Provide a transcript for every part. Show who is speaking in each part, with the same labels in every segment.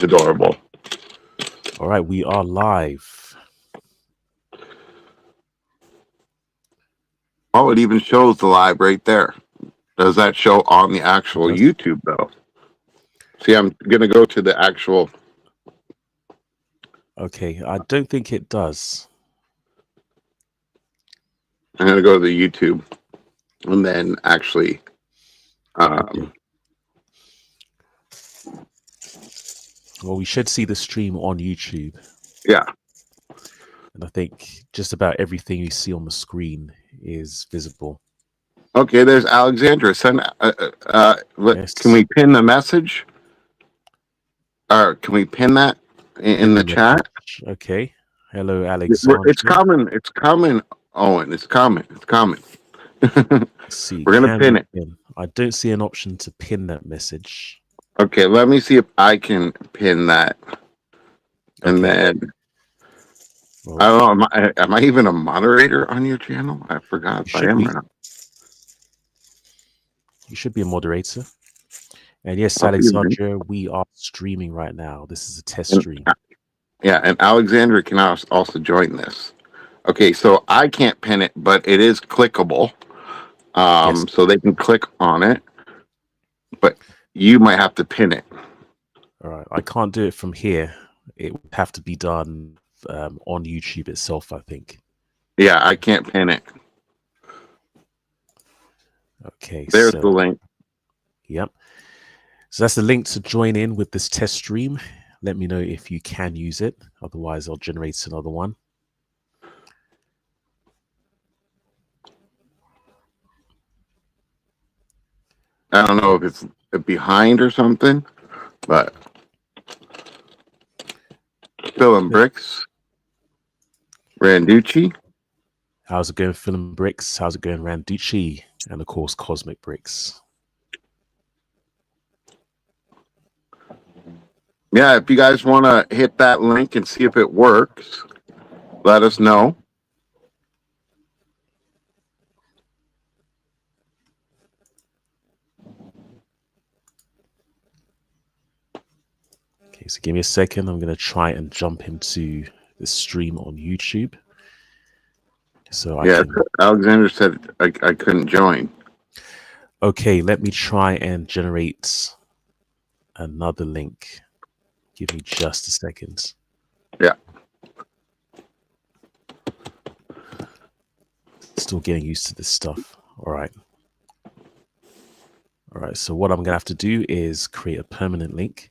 Speaker 1: adorable.
Speaker 2: All right, we are live.
Speaker 1: Oh, it even shows the live right there. Does that show on the actual
Speaker 2: Does-
Speaker 1: YouTube though? See, I'm gonna go to the actual.
Speaker 2: Okay, I don't think it does.
Speaker 1: I'm gonna go to the YouTube, and then actually,
Speaker 2: Okay. Well, we should see the stream on YouTube.
Speaker 1: yeah.
Speaker 2: And I think just about everything you see on the screen is visible.
Speaker 1: Okay, there's Alexandra. Send.
Speaker 2: Yes.
Speaker 1: Can we pin the message? Or can we pin that in the chat?
Speaker 2: Okay. Hello, Alexandra.
Speaker 1: It's coming. It's coming, Owen. It's coming. It's coming.
Speaker 2: Let's see.
Speaker 1: We're gonna
Speaker 2: Can
Speaker 1: pin
Speaker 2: we
Speaker 1: it.
Speaker 2: pin? I don't see an option to pin that message.
Speaker 1: Okay, let me see if I can pin that. And
Speaker 2: Okay.
Speaker 1: then
Speaker 2: Well,
Speaker 1: I don't know. Am I even a moderator on your channel? I forgot if I
Speaker 2: should
Speaker 1: am
Speaker 2: be.
Speaker 1: or not.
Speaker 2: You should be a moderator. And yes,
Speaker 1: I'll be a minute.
Speaker 2: Alexandra, we are streaming right now. This is a test
Speaker 1: And,
Speaker 2: stream.
Speaker 1: yeah, and Alexandra can also join this. Okay, so I can't pin it, but it is clickable.
Speaker 2: Yes.
Speaker 1: So they can click on it, but you might have to pin it.
Speaker 2: All right. I can't do it from here. It would have to be done on YouTube itself, I think.
Speaker 1: Yeah, I can't pin it.
Speaker 2: Okay.
Speaker 1: There's
Speaker 2: so,
Speaker 1: the link.
Speaker 2: Yep. So that's the link to join in with this test stream. Let me know if you can use it. Otherwise, I'll generate another one.
Speaker 1: I don't know if it's behind or something, but filling bricks. Randucci.
Speaker 2: How's it going, Film Bricks? How's it going, Randucci? And of course, Cosmic Bricks.
Speaker 1: Yeah, if you guys want to hit that link and see if it works, let us know.
Speaker 2: Okay, so give me a second. I'm going to try and jump into the stream on YouTube. So
Speaker 1: Yeah, Alexander said I couldn't join.
Speaker 2: Okay, let me try and generate another link. Give me just a second.
Speaker 1: Yeah.
Speaker 2: Still getting used to this stuff. All right. All right, so what I'm going to have to do is create a permanent link,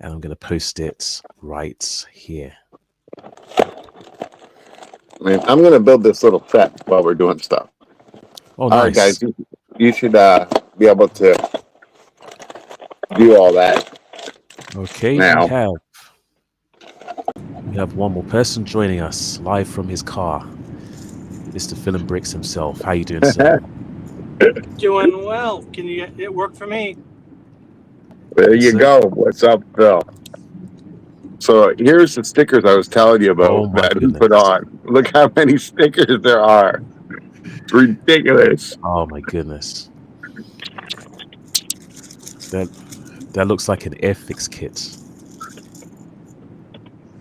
Speaker 2: and I'm going to post it right here.
Speaker 1: I'm going to build this little set while we're doing stuff.
Speaker 2: Oh,
Speaker 1: nice. All right, guys, you should be able to do all that.
Speaker 2: Okay,
Speaker 1: now.
Speaker 2: We have one more person joining us live from his car. Mr. Film Bricks himself. How you doing, sir?
Speaker 3: Doing well. Can you get it work for me?
Speaker 1: There you go. What's up, Phil? So here's the stickers I was telling you about that he put on. Look how many stickers there are. It's ridiculous.
Speaker 2: Oh my goodness. That looks like an Airfix kit.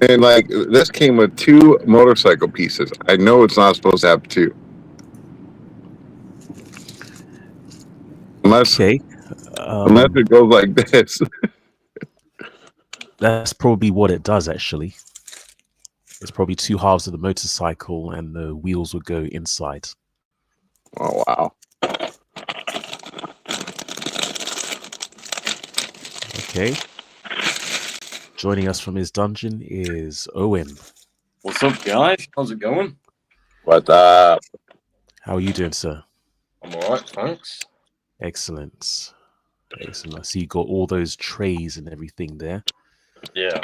Speaker 1: And like this came with 2 motorcycle pieces. I know it's not supposed to have 2. Unless it goes like this.
Speaker 2: That's probably what it does, actually. It's probably 2 halves of the motorcycle, and the wheels would go inside.
Speaker 1: Oh, wow.
Speaker 2: Okay. Joining us from his dungeon is Owen.
Speaker 3: What's up, guys? How's it going?
Speaker 1: What's up?
Speaker 2: How are you doing, sir?
Speaker 3: I'm all right, thanks.
Speaker 2: Excellent. Excellent. I see you got all those trays and everything there.
Speaker 3: Yeah.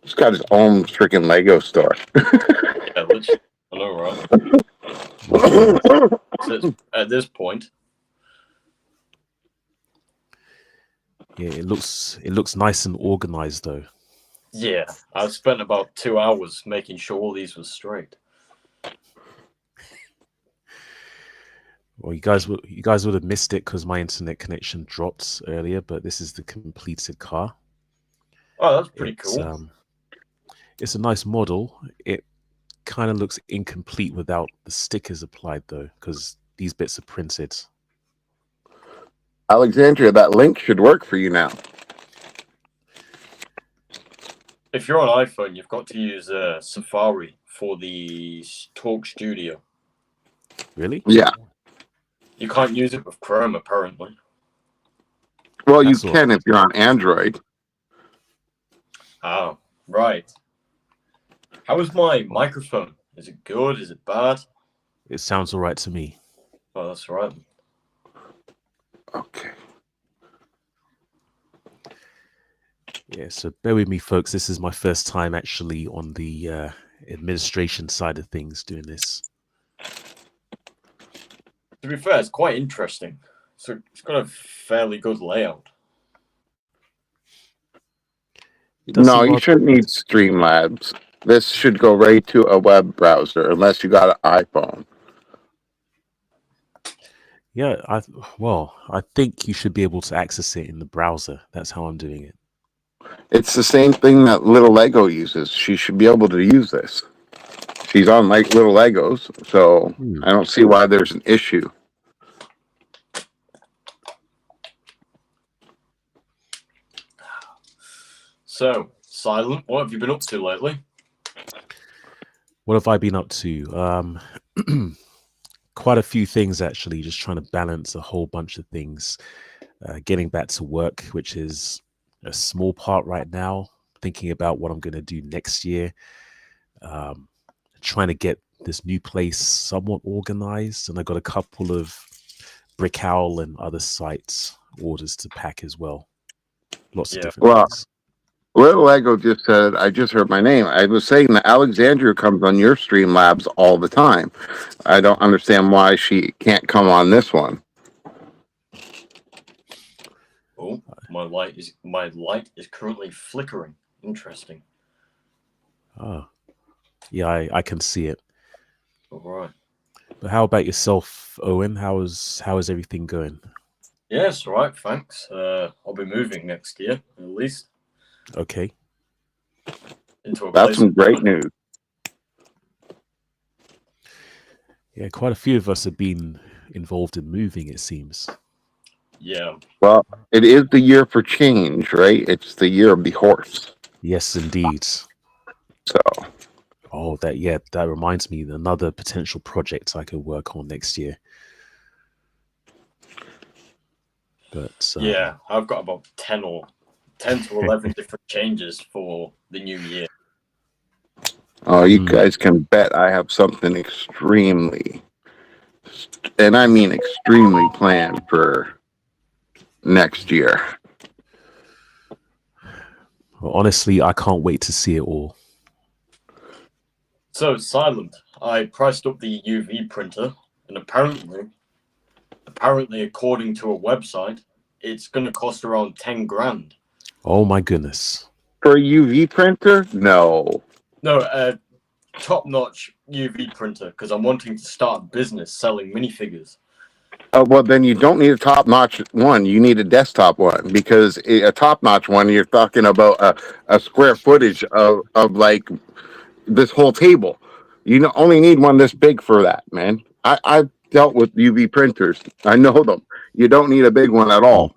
Speaker 1: He's got his own freaking Lego store.
Speaker 3: Yeah, I know, right? So at this point.
Speaker 2: Yeah, it looks nice and organized, though.
Speaker 3: Yeah, I spent about 2 hours making sure all these were straight.
Speaker 2: Well, you guys would have missed it because my internet connection dropped earlier. But this is the completed car.
Speaker 4: Oh, that's pretty
Speaker 2: It's
Speaker 4: cool.
Speaker 2: it's a nice model. It kind of looks incomplete without the stickers applied though, because these bits are printed.
Speaker 1: Alexandria, that link should work for you now.
Speaker 4: If you're on iPhone, you've got to use Safari for the Talk Studio.
Speaker 2: Really?
Speaker 1: Yeah.
Speaker 4: You can't use it with Chrome, apparently.
Speaker 1: Well, you
Speaker 2: That's all.
Speaker 1: can if you're on Android.
Speaker 4: Oh, right. How is my microphone? Is it good? Is it bad?
Speaker 2: It sounds all right to me.
Speaker 4: Oh, that's right.
Speaker 1: Okay.
Speaker 2: Yeah, so bear with me, folks. This is my first time actually on the administration side of things doing this.
Speaker 4: To be fair, it's quite interesting. So it's got a fairly good layout.
Speaker 2: It does
Speaker 1: No,
Speaker 2: seem
Speaker 1: you
Speaker 2: rather-
Speaker 1: shouldn't need Streamlabs. This should go right to a web browser unless you got an iPhone.
Speaker 2: Yeah, I think you should be able to access it in the browser. That's how I'm doing it.
Speaker 1: It's the same thing that Little Lego uses. She should be able to use this. She's on like Little Legos, so I don't see why there's an issue.
Speaker 4: So, Silent, what have you been up to lately?
Speaker 2: What have I been up to? Quite a few things actually. Just trying to balance a whole bunch of things. Getting back to work, which is a small part right now. Thinking about what I'm going to do next year. Trying to get this new place somewhat organized, and I got a couple of Brick Owl and other sites orders to pack as well. Lots of different
Speaker 1: Well,
Speaker 2: things.
Speaker 1: Little Lego just said, I just heard my name. I was saying that Alexandria comes on your Streamlabs all the time. I don't understand why she can't come on this one.
Speaker 4: Oh, my light is currently flickering. Interesting.
Speaker 2: Oh, yeah, I can see it.
Speaker 4: All right.
Speaker 2: But how about yourself, Owen? How is everything going?
Speaker 4: Yes, all right. Thanks. I'll be moving next year, at least.
Speaker 2: Okay.
Speaker 4: Into a
Speaker 1: That's
Speaker 4: place.
Speaker 1: some great news.
Speaker 2: Yeah, quite a few of us have been involved in moving, it seems.
Speaker 4: Yeah.
Speaker 1: Well, it is the year for change, right? It's the year of the horse.
Speaker 2: Yes, indeed.
Speaker 1: So,
Speaker 2: Oh, that reminds me, another potential project I could work on next year. But
Speaker 4: Yeah, I've got about 10 to 11 different changes for the new year.
Speaker 1: oh, you guys can bet I have something extremely, and I mean extremely planned for next year.
Speaker 2: well, honestly, I can't wait to see it all.
Speaker 4: So, Silent, I priced up the UV printer, and apparently, according to a website, it's going to cost around 10 grand.
Speaker 2: Oh my goodness.
Speaker 1: For a UV printer? No.
Speaker 4: No, top-notch UV printer, because I'm wanting to start a business selling minifigures.
Speaker 1: Well, then you don't need a top-notch one. You need a desktop one, because a top-notch one, you're talking about a square footage of like this whole table. You only need one this big for that, man. I've dealt with UV printers. I know them. You don't need a big one at all.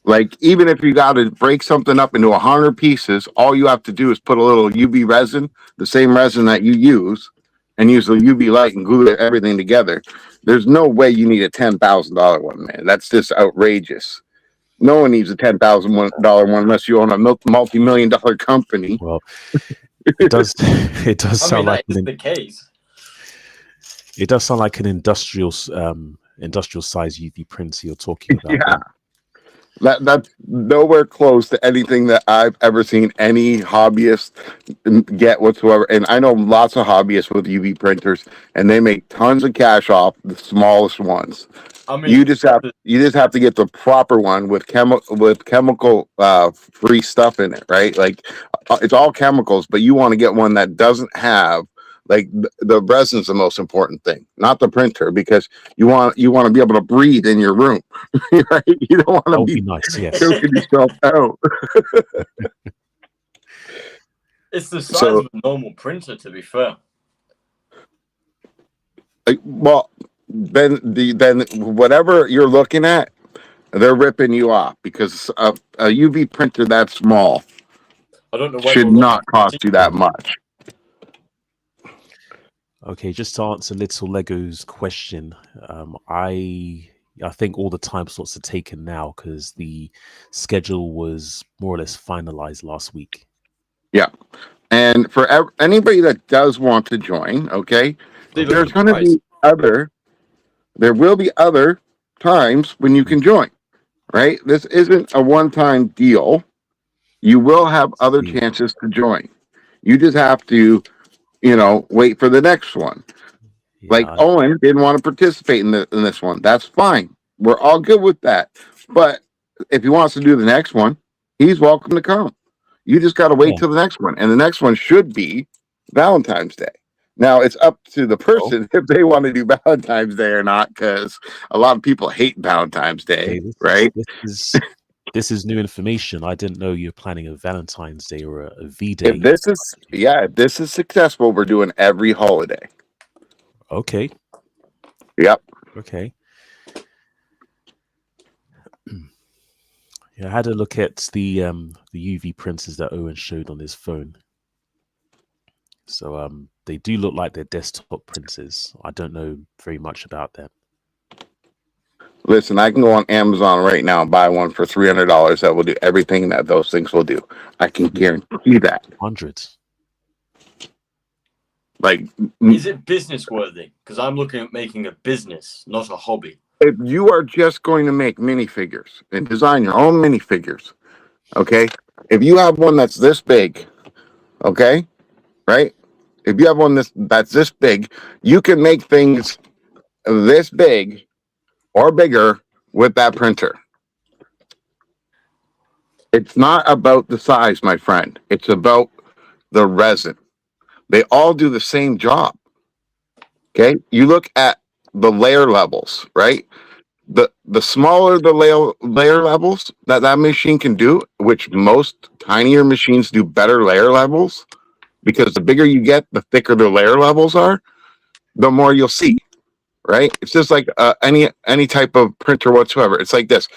Speaker 1: Like, even if you got to break something up into 100 pieces, all you have to do is put a little UV resin, the same resin that you use, and use the UV light and glue everything together. There's no way you need a $10,000 one, man. That's just outrageous. No one needs a $10,000 one unless you own a multi-million-dollar company.
Speaker 2: Well, it does. It does
Speaker 4: I
Speaker 2: sound
Speaker 4: mean,
Speaker 2: like
Speaker 4: that is the case.
Speaker 2: it does sound like an industrial size UV printer you're talking about.
Speaker 1: Yeah. That's nowhere close to anything that I've ever seen any hobbyist get whatsoever. And I know lots of hobbyists with UV printers, and they make tons of cash off the smallest ones.
Speaker 4: I mean,
Speaker 1: You just have to get the proper one with chemical free stuff in it, right? Like it's all chemicals, but you want to get one that doesn't have Like the resin's the most important thing, not the printer, because you want to be able to breathe in your room, right? You don't want
Speaker 2: That
Speaker 1: to
Speaker 2: would be
Speaker 1: be
Speaker 2: nice. Yes.
Speaker 1: choking yourself out.
Speaker 4: It's the size
Speaker 1: So,
Speaker 4: of a normal printer, to be fair.
Speaker 1: well, then whatever you're looking at, they're ripping you off, because a UV printer that small
Speaker 4: I don't know whether
Speaker 1: should
Speaker 4: or not
Speaker 1: not cost you that much.
Speaker 2: Okay, just to answer Little Lego's question, I think all the time slots are taken now because the schedule was more or less finalized last week.
Speaker 1: Yeah. And for anybody that does want to join, okay, there's going to be there will be other times when you can join, right? This isn't a one-time deal. You will have other
Speaker 2: See,
Speaker 1: chances to join. You just have to, wait for the next one. Like
Speaker 2: yeah,
Speaker 1: Owen didn't want to participate in this one. That's fine. We're all good with that. But if he wants to do the next one, he's welcome to come. You just got to wait
Speaker 2: yeah.
Speaker 1: till the next one, and the next one should be Valentine's Day. Now it's up to the
Speaker 2: Oh,
Speaker 1: person if they want to do Valentine's Day or not, because a lot of people hate Valentine's Day,
Speaker 2: okay.
Speaker 1: right?
Speaker 2: This is new information. I didn't know you're planning a Valentine's Day or a V
Speaker 1: If
Speaker 2: Day.
Speaker 1: this is successful, we're doing every holiday.
Speaker 2: Okay,
Speaker 1: Yep.
Speaker 2: okay. Yeah, I had a look at the UV printers that Owen showed on his phone. So they do look like they're desktop printers. I don't know very much about them.
Speaker 1: Listen, I can go on Amazon right now and buy one for $300 that will do everything that those things will do. I can guarantee that.
Speaker 2: Hundreds.
Speaker 1: Like,
Speaker 4: Is it business worthy? Because I'm looking at making a business, not a hobby.
Speaker 1: if you are just going to make minifigures and design your own minifigures, okay? If you have one that's this big, okay, right? If you have one that's this big, you can make things this big or bigger with that printer. It's not about the size, my friend. It's about the resin. They all do the same job. Okay? You look at the layer levels, right? The smaller the layer levels that machine can do, which most tinier machines do better layer levels, because the bigger you get, the thicker the layer levels are, the more you'll see, right? It's just like any type of printer whatsoever. It's like this.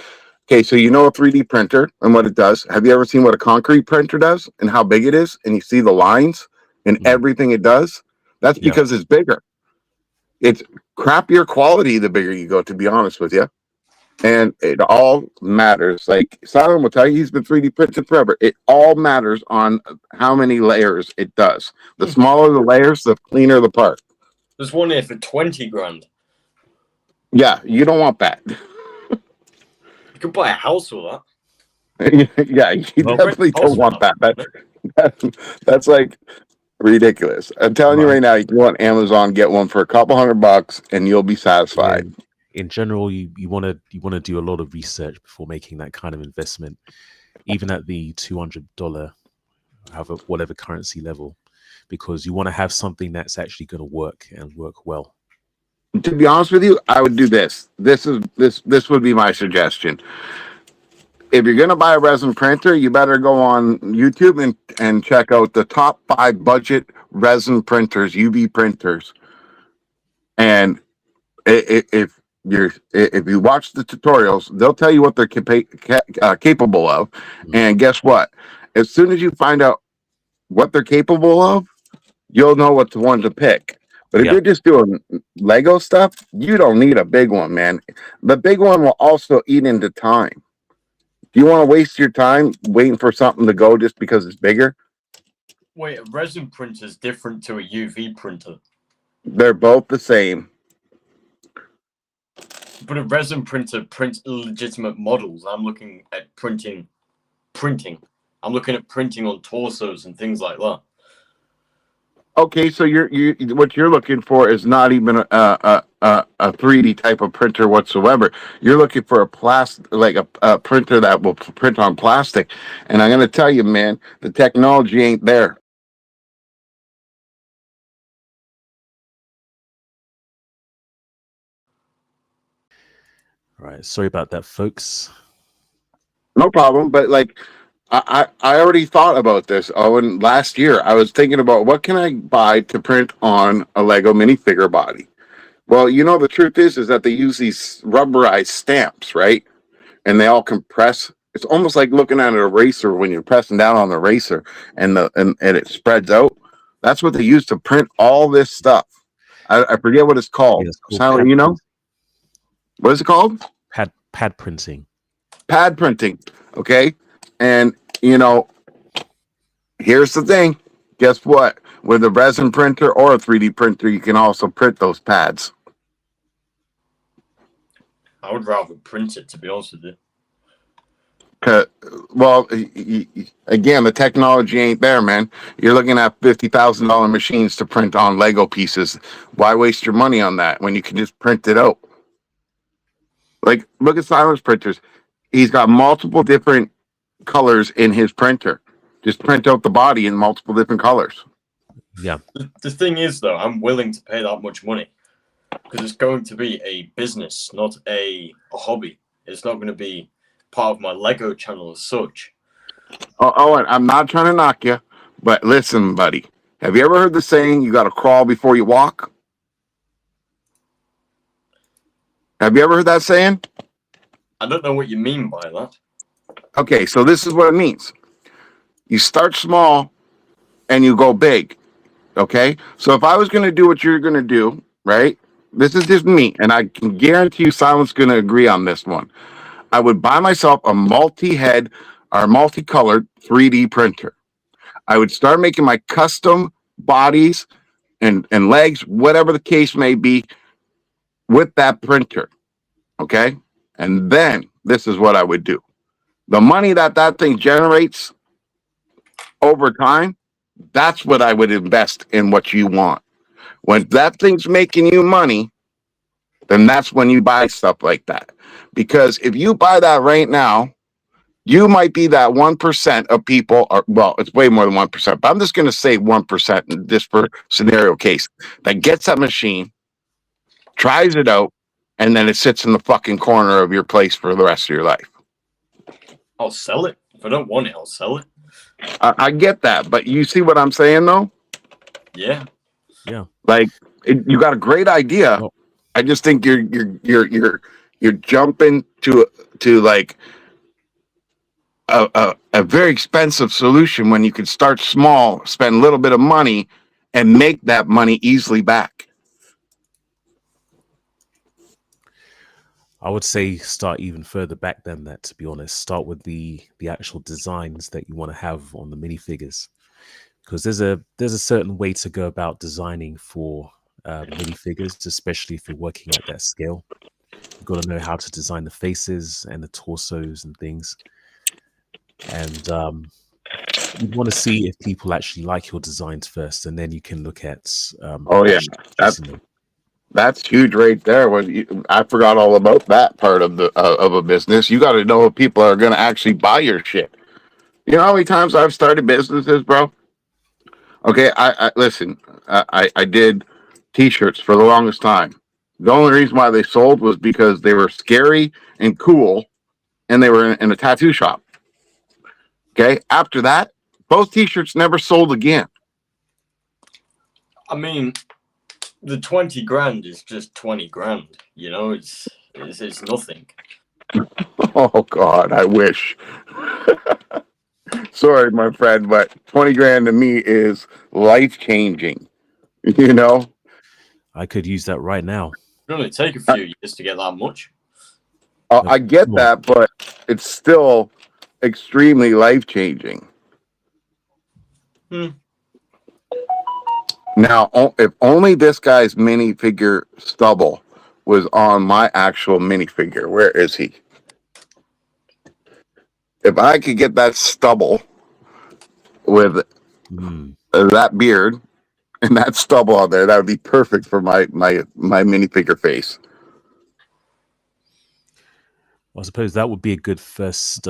Speaker 1: Okay, so you know a 3D printer and what it does. Have you ever seen what a concrete printer does and how big it is? And you see the lines and everything it does? That's
Speaker 2: Yeah.
Speaker 1: because it's bigger. It's crappier quality the bigger you go, to be honest with you. And it all matters. Like Simon will tell you, he's been 3D printing forever. It all matters on how many layers it does. The smaller the layers, the cleaner the part.
Speaker 4: There's one here for 20 grand.
Speaker 1: Yeah, you don't want that.
Speaker 4: You could buy a house with that.
Speaker 1: Yeah, you
Speaker 2: Well,
Speaker 1: definitely don't want that. That's like ridiculous. I'm telling you
Speaker 2: Right.
Speaker 1: right now, you can go on Amazon, get one for a couple $100, and you'll be satisfied.
Speaker 2: In general, you want to do a lot of research before making that kind of investment, even at the $200, whatever currency level, because you want to have something that's actually going to work and work well.
Speaker 1: To be honest with you, I would do this. This would be my suggestion. If you're gonna buy a resin printer, you better go on YouTube and check out the top 5 budget resin printers, UV printers. And if you watch the tutorials, they'll tell you what they're capable of. And guess what? As soon as you find out what they're capable of, you'll know what one to pick. But if you're just doing Lego stuff, you don't need a big one, man. The big one will also eat into time. Do you want to waste your time waiting for something to go just because it's bigger?
Speaker 4: Wait, a resin printer is different to a UV printer.
Speaker 1: They're both the same.
Speaker 4: But a resin printer prints legitimate models. I'm looking at printing. I'm looking at printing on torsos and things like that.
Speaker 1: Okay, so what you're looking for is not even a 3D type of printer whatsoever. You're looking for a printer that will print on plastic. And I'm going to tell you, man, the technology ain't there.
Speaker 2: All right. Sorry about that, folks.
Speaker 1: No problem. But like, I already thought about this. Oh, and last year I was thinking about what can I buy to print on a Lego minifigure body. Well, the truth is that they use these rubberized stamps, right? And they all compress. It's almost like looking at an eraser when you're pressing down on the eraser and it spreads out. That's what they use to print all this stuff. I forget what it's called.
Speaker 2: Yeah, it's called
Speaker 1: Silent, what is it called?
Speaker 2: pad printing.
Speaker 1: Pad printing. Okay. And here's the thing. Guess what? With a resin printer or a 3D printer, you can also print those pads.
Speaker 4: I would rather print it, to be honest with you.
Speaker 1: Well, again, the technology ain't there, man. You're looking at $50,000 machines to print on Lego pieces. Why waste your money on that when you can just print it out? Like, look at Silence printers. He's got multiple different colors in his printer. Just print out the body in multiple different colors.
Speaker 2: Yeah.
Speaker 4: The thing is, though, I'm willing to pay that much money because it's going to be a business, not a hobby. It's not going to be part of my Lego channel as such.
Speaker 1: Oh, and I'm not trying to knock you, but listen, buddy. Have you ever heard the saying, you got to crawl before you walk? Have you ever heard that saying?
Speaker 4: I don't know what you mean by that.
Speaker 1: Okay, so this is what it means. You start small and you go big. Okay? So if I was going to do what you're going to do, right? This is just me, and I can guarantee you Silent's going to agree on this one. I would buy myself a multi-head or multicolored 3D printer. I would start making my custom bodies and legs, whatever the case may be, with that printer. Okay? And then this is what I would do. The money that thing generates over time, that's what I would invest in what you want. When that thing's making you money, then that's when you buy stuff like that. Because if you buy that right now, you might be that 1% of people, or well, it's way more than 1%, but I'm just going to say 1% in this scenario case, that gets that machine, tries it out, and then it sits in the fucking corner of your place for the rest of your life.
Speaker 4: I'll sell it. If I don't want it, I'll sell it.
Speaker 1: I get that, but you see what I'm saying, though?
Speaker 4: Yeah.
Speaker 2: Yeah.
Speaker 1: Like, you got a great idea.
Speaker 2: Oh.
Speaker 1: I just think you're jumping to like a very expensive solution when you could start small, spend a little bit of money, and make that money easily back.
Speaker 2: I would say start even further back than that, to be honest. Start with the actual designs that you want to have on the minifigures. Because there's a certain way to go about designing for minifigures, especially if you're working at that scale. You've got to know how to design the faces and the torsos and things. And you want to see if people actually like your designs first, and then you can look at
Speaker 1: Oh yeah, that's huge right there. I forgot all about that part of the of a business. You got to know if people are going to actually buy your shit. You know how many times I've started businesses, bro? Okay, I listen. I did T-shirts for the longest time. The only reason why they sold was because they were scary and cool, and they were in a tattoo shop. Okay, after that, both T-shirts never sold again.
Speaker 4: I mean, the 20 grand is just 20 grand. You know, it's nothing.
Speaker 1: Oh God, I wish. Sorry, my friend, but 20 grand to me is life changing. You know,
Speaker 2: I could use that right now.
Speaker 4: It'll only take a few years to get that much.
Speaker 1: I get that, but it's still extremely life changing. Now, if only this guy's minifigure stubble was on my actual minifigure. Where is he? If I could get that stubble with that beard and that stubble on there, that would be perfect for my minifigure face.
Speaker 2: I suppose that would be a good first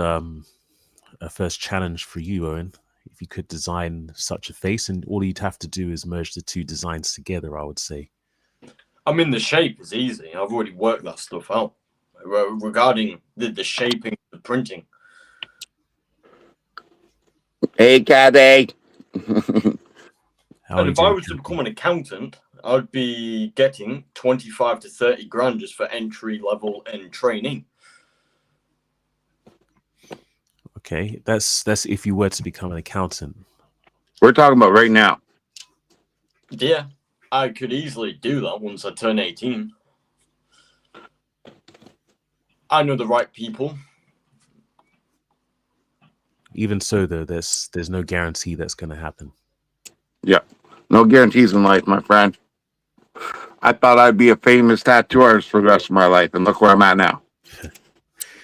Speaker 2: challenge for you, Owen. If you could design such a face, and all you'd have to do is merge the two designs together, I would say.
Speaker 4: I mean, the shape is easy. I've already worked that stuff out. regarding the shaping, the printing.
Speaker 1: Hey, Caddy.
Speaker 2: How
Speaker 4: And
Speaker 2: are you
Speaker 4: if I
Speaker 2: doing,
Speaker 4: was to
Speaker 2: Captain?
Speaker 4: become an accountant, I'd be getting 25 to 30 grand just for entry level and training.
Speaker 2: Okay, that's if you were to become an accountant.
Speaker 1: We're talking about right now.
Speaker 4: Yeah, I could easily do that once I turn 18. I know the right people.
Speaker 2: Even so, though, there's no guarantee that's going to happen.
Speaker 1: Yeah. No guarantees in life, my friend. I thought I'd be a famous tattoo artist for the rest of my life, and look where I'm at now.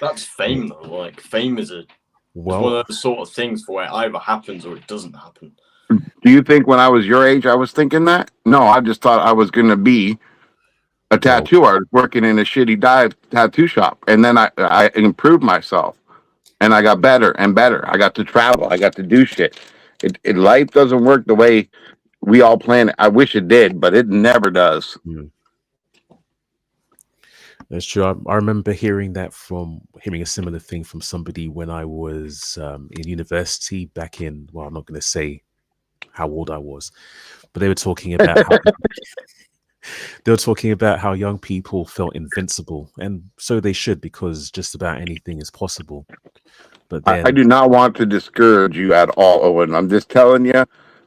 Speaker 4: That's fame, though. Like, fame is it's one
Speaker 2: Well,
Speaker 4: of those sort of things for where it either happens or it doesn't happen.
Speaker 1: Do you think when I was your age I was thinking that? No, I just thought I was going to be a tattoo artist working in a shitty tattoo shop. And then I improved myself, and I got better and better. I got to travel. I got to do shit. Life doesn't work the way we all plan it. I wish it did, but it never does.
Speaker 2: that's true. I remember hearing a similar thing from somebody when I was in university back in. Well, I'm not going to say how old I was, but they were talking about how young people felt invincible, and so they should, because just about anything is possible. But
Speaker 1: I
Speaker 2: then,
Speaker 1: do not want to discourage you at all, Owen. I'm just telling you,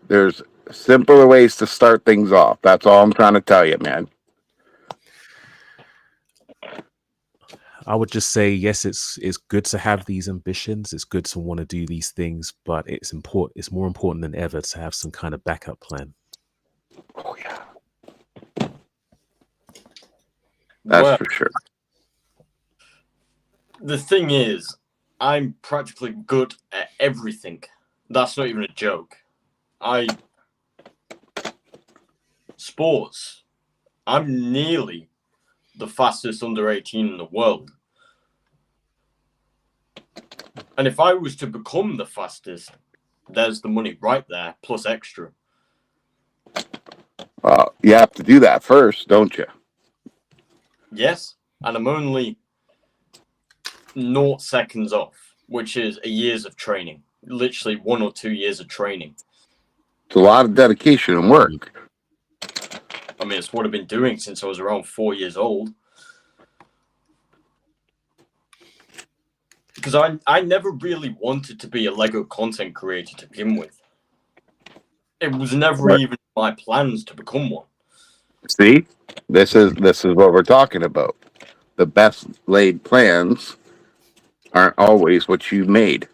Speaker 1: there's simpler ways to start things off. That's all I'm trying to tell you, man.
Speaker 2: I would just say, yes, it's good to have these ambitions. It's good to want to do these things, but it's more important than ever to have some kind of backup plan.
Speaker 1: Oh, yeah. That's
Speaker 4: Well,
Speaker 1: for sure.
Speaker 4: the thing is, I'm practically good at everything. That's not even a joke. Sports. I'm nearly the fastest under 18 in the world. And if I was to become the fastest, there's the money right there, plus extra.
Speaker 1: You have to do that first, don't you?
Speaker 4: Yes, and I'm only 0 seconds off, which is a year's of training. Literally 1 or 2 years of training.
Speaker 1: It's a lot of dedication and work.
Speaker 4: I mean, it's what I've been doing since I was around 4 years old. Because I never really wanted to be a Lego content creator to begin with. It was never even my plans to become one.
Speaker 1: See, this is what we're talking about. The best laid plans aren't always what you made.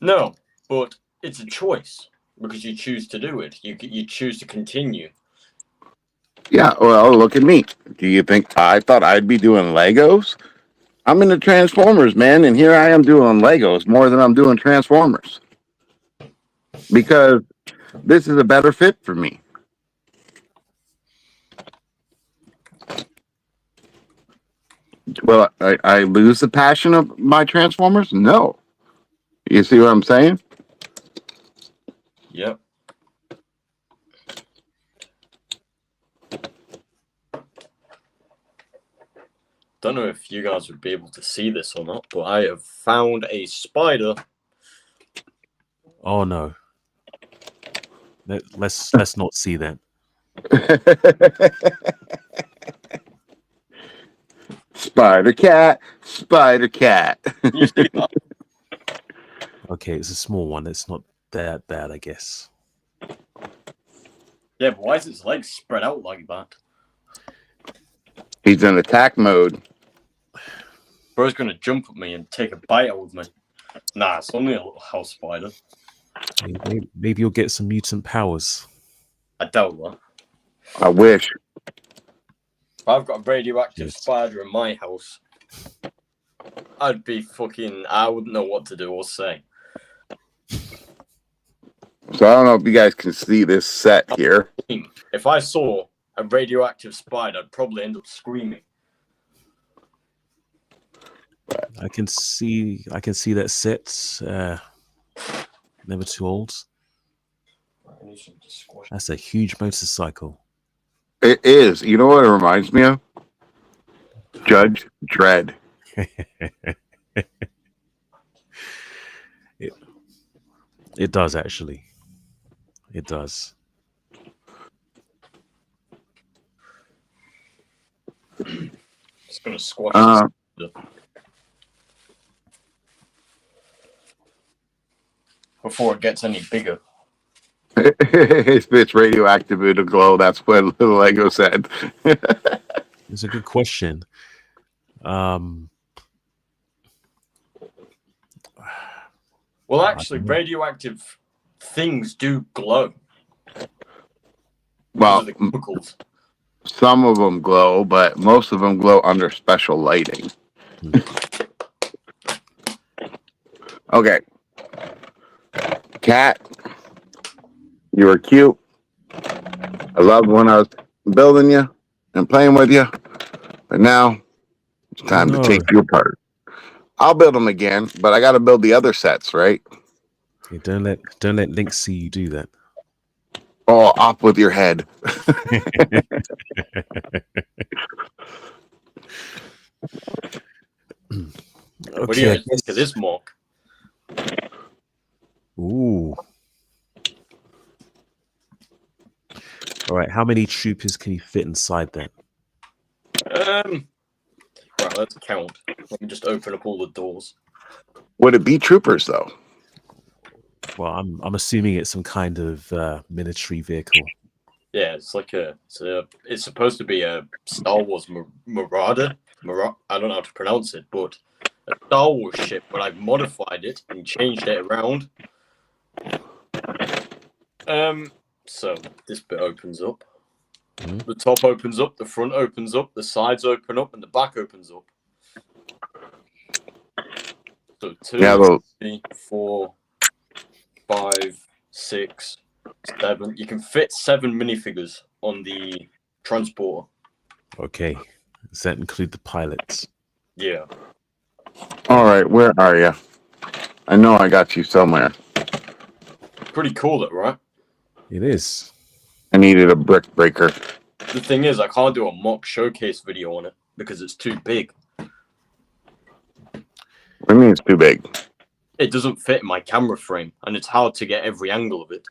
Speaker 4: No, but it's a choice because you choose to do it. You choose to continue.
Speaker 1: Yeah, well, look at me. Do you think I thought I'd be doing Legos? I'm into Transformers, man, and here I am doing Legos more than I'm doing Transformers. Because this is a better fit for me. Well, I lose the passion of my Transformers? No. You see what I'm saying?
Speaker 4: Yep. Don't know if you guys would be able to see this or not, but I have found a spider.
Speaker 2: Oh no. Let's not see that.
Speaker 1: Spider cat, spider cat.
Speaker 4: You see that?
Speaker 2: Okay, it's a small one. It's not that bad, I guess.
Speaker 4: Yeah, but why is its legs spread out like that?
Speaker 1: He's in attack mode.
Speaker 4: Bro's gonna jump at me and take a bite out of me. Nah, it's only a little house spider.
Speaker 2: Maybe you'll get some mutant powers.
Speaker 4: I doubt that.
Speaker 1: I wish.
Speaker 4: I've got a radioactive
Speaker 2: Yes.
Speaker 4: spider in my house. I'd be fucking. I wouldn't know what to do or say.
Speaker 1: So I don't know if you guys can see this set here.
Speaker 4: If I saw a radioactive spider, I'd probably end up screaming.
Speaker 2: I can see that set. Never too old. That's a huge motorcycle.
Speaker 1: It is. You know what it reminds me of? Judge Dredd.
Speaker 2: It does actually. It does.
Speaker 4: Just gonna squash this before it gets any bigger.
Speaker 1: If it's radioactive, it'll glow. That's what little Lego said.
Speaker 2: It's a good question.
Speaker 4: Well, actually, radioactive things do glow.
Speaker 1: Well,
Speaker 4: The chemicals.
Speaker 1: some of them glow, but most of them glow under special lighting. Okay. Cat, you were cute. I loved when I was building you and playing with you. But now it's time to take you apart. I'll build them again, but I got to build the other sets, right?
Speaker 2: Yeah, don't let Link see you do that.
Speaker 1: Oh, off with your head.
Speaker 4: What do you think of this mock?
Speaker 2: Ooh. All right, how many troopers can you fit inside that?
Speaker 4: Right, let's count. Let me just open up all the doors.
Speaker 1: Would it be troopers though?
Speaker 2: Well, I'm assuming it's some kind of military vehicle.
Speaker 4: Yeah, it's like it's supposed to be a Star Wars Marauder. I don't know how to pronounce it, but a Star Wars ship. But I've modified it and changed it around. So this bit opens up. The top opens up, the front opens up, the sides open up, and the back opens up. So 2, 3, 4, 5, 6, 7. You can fit 7 minifigures on the transporter.
Speaker 2: Okay. Does that include the pilots?
Speaker 4: Yeah.
Speaker 1: All right, where are you? I know I got you somewhere.
Speaker 4: Pretty cool, though, right?
Speaker 2: It is.
Speaker 1: I needed a brick breaker.
Speaker 4: The thing is, I can't do a mock showcase video on it because it's too big.
Speaker 1: What do you mean it's too big?
Speaker 4: It doesn't fit in my camera frame, and it's hard to get every angle of it.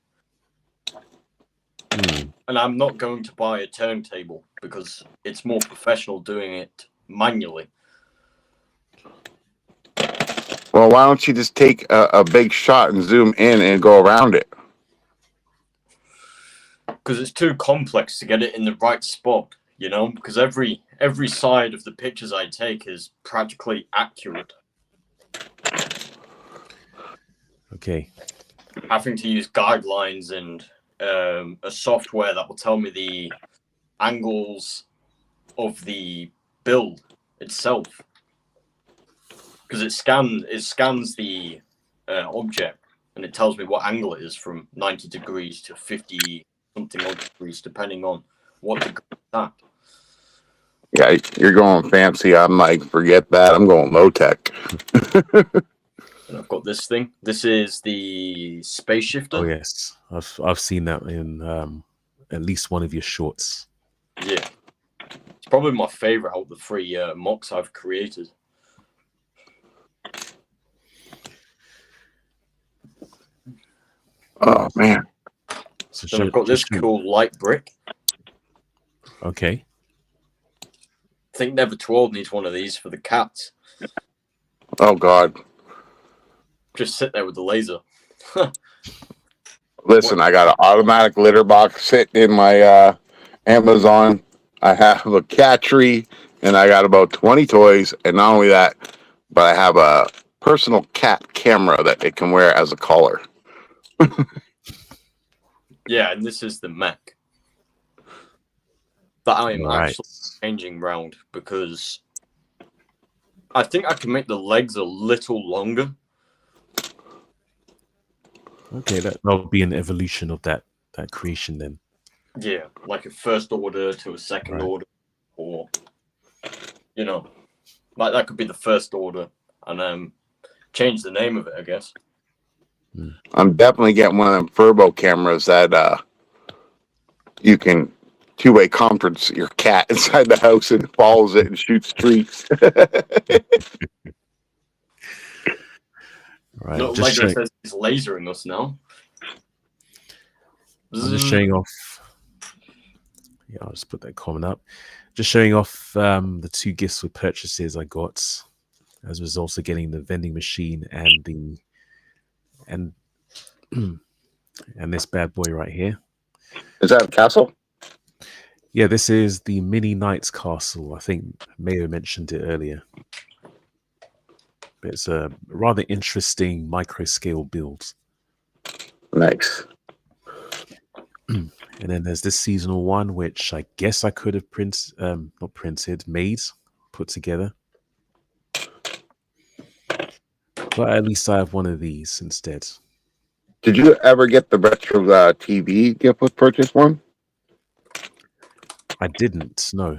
Speaker 4: And I'm not going to buy a turntable because it's more professional doing it manually.
Speaker 1: Well, why don't you just take a big shot and zoom in and go around it?
Speaker 4: Because it's too complex to get it in the right spot, you know? Because every side of the pictures I take is practically accurate.
Speaker 2: Okay.
Speaker 4: Having to use guidelines and a software that will tell me the angles of the build itself. Because it scans the object and it tells me what angle it is from 90 degrees to 50 something odd degrees, depending on what degree it's at.
Speaker 1: Yeah, you're going fancy. I'm like, forget that. I'm going low tech.
Speaker 4: And I've got this thing. This is the space shifter.
Speaker 2: Oh yes, I've seen that in at least one of your shorts.
Speaker 4: Yeah, it's probably my favorite out of the 3 mocks I've created.
Speaker 1: Oh man!
Speaker 2: So
Speaker 4: then I've got this cool light brick.
Speaker 2: Okay.
Speaker 4: I think Never 12 needs one of these for the cats.
Speaker 1: Oh god!
Speaker 4: Just sit there with the laser.
Speaker 1: Listen, I got an automatic litter box sitting in my Amazon. I have a cat tree, and I got about 20 toys. And not only that, but I have a personal cat camera that it can wear as a collar.
Speaker 4: Yeah, and this is the mech that I am actually changing round because I think I can make the legs a little longer.
Speaker 2: Okay, that'll be an evolution of that creation then.
Speaker 4: Yeah, like a first order to a second order, or you know, like that could be the first order, and change the name of it, I guess.
Speaker 2: Mm.
Speaker 1: I'm definitely getting one of them Furbo cameras that you can two-way conference your cat inside the house and it follows it and shoots treats.
Speaker 2: Right.
Speaker 4: No, Lego says he's lasering us now.
Speaker 2: I'm just showing off. Yeah, I'll just put that comment up. Just showing off the 2 gifts with purchases I got, as was also getting the vending machine and the and this bad boy right here.
Speaker 1: Is that a castle?
Speaker 2: Yeah, this is the Mini Knights Castle. I think Mayo mentioned it earlier. It's a rather interesting micro scale build.
Speaker 1: Nice.
Speaker 2: And then there's this seasonal one, which I guess I could have made, put together. But at least I have one of these instead.
Speaker 1: Did you ever get the retro TV gift with purchase one?
Speaker 2: I didn't, no.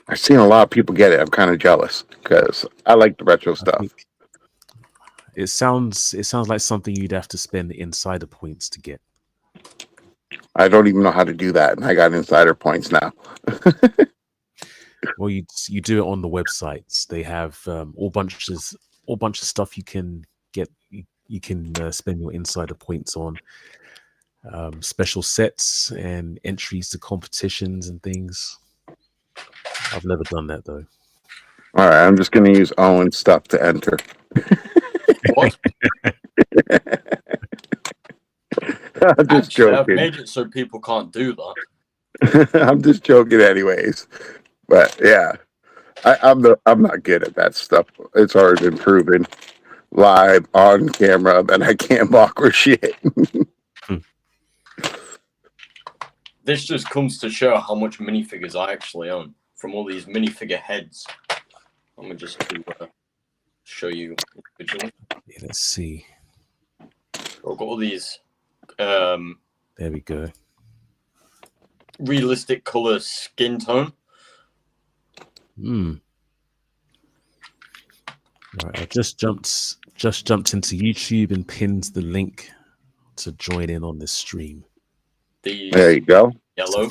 Speaker 1: I've seen a lot of people get it. I'm kind of jealous because I like the retro stuff.
Speaker 2: It sounds like something you'd have to spend insider points to get.
Speaker 1: I don't even know how to do that, and I got insider points now.
Speaker 2: Well, you do it on the websites. They have all bunch of stuff you can get. You can spend your insider points on special sets and entries to competitions and things. I've never done that though.
Speaker 1: All right, I'm just going to use Owen's stuff to enter.
Speaker 4: What?
Speaker 1: I'm just
Speaker 4: Actually, I've
Speaker 1: joking.
Speaker 4: made it so people can't do that.
Speaker 1: I'm just joking, anyways. But yeah, I'm not good at that stuff. It's already been proven live on camera that I can't mock or shit.
Speaker 4: This just comes to show how much minifigures I actually own from all these minifigure heads. I'm gonna just show you individually.
Speaker 2: Yeah, let's see.
Speaker 4: I've got all these.
Speaker 2: There we go.
Speaker 4: Realistic color skin tone.
Speaker 2: Right, I just jumped into YouTube and pinned the link to join in on this stream.
Speaker 1: There you go.
Speaker 4: Yellow.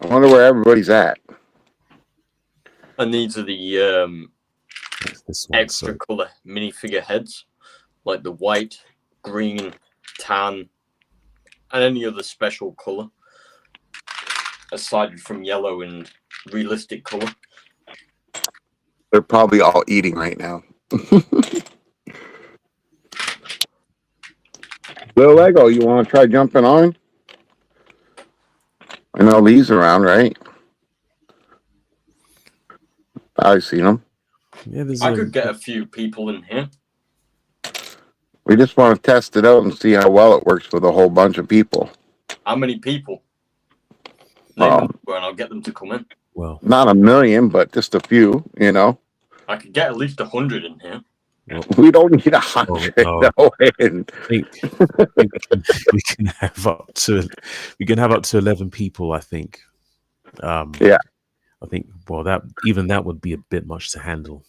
Speaker 1: I wonder where everybody's at.
Speaker 4: And these are the
Speaker 2: this one,
Speaker 4: extra color minifigure heads, like the white, green, tan, and any other special color aside from yellow and realistic color.
Speaker 1: They're probably all eating right now. Little Lego, you want to try jumping on? I know Lee's around, right? I've seen him.
Speaker 2: Yeah,
Speaker 4: I could get a few people in here.
Speaker 1: We just want to test it out and see how well it works with a whole bunch of people.
Speaker 4: How many people? Name them and I'll get them to come in.
Speaker 2: Well,
Speaker 1: not a million, but just a few, you know.
Speaker 4: I could get at least 100 in here.
Speaker 2: Well,
Speaker 1: we don't need 100.
Speaker 2: No.
Speaker 1: I
Speaker 2: think we can have up to 11 people. I think.
Speaker 1: Yeah.
Speaker 2: I think. Well, that would be a bit much to handle.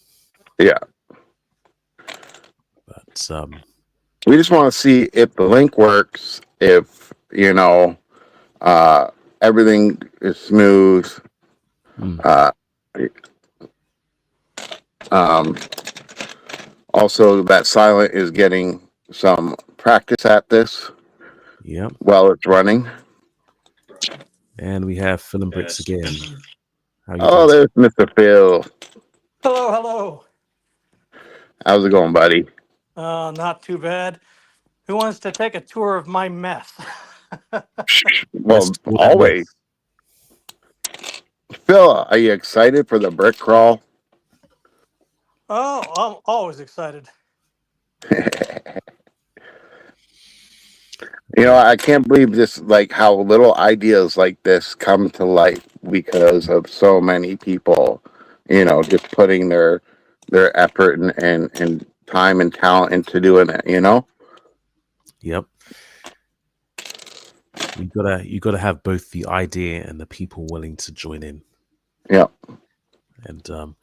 Speaker 1: Yeah.
Speaker 2: But
Speaker 1: we just want to see if the link works. If everything is smooth. Also, that Silent is getting some practice at this.
Speaker 2: Yep.
Speaker 1: While it's running.
Speaker 2: And we have Phil and Bricks again.
Speaker 1: Oh, there's Mr. Phil.
Speaker 3: Hello.
Speaker 1: How's it going, buddy?
Speaker 3: Not too bad. Who wants to take a tour of my mess?
Speaker 1: Well, always. Phil, are you excited for the brick crawl?
Speaker 3: Oh, I'm always excited.
Speaker 1: I can't believe this, like how little ideas like this come to life because of so many people, just putting their effort and time and talent into doing it,
Speaker 2: Yep. You gotta have both the idea and the people willing to join in.
Speaker 1: Yep.
Speaker 2: And the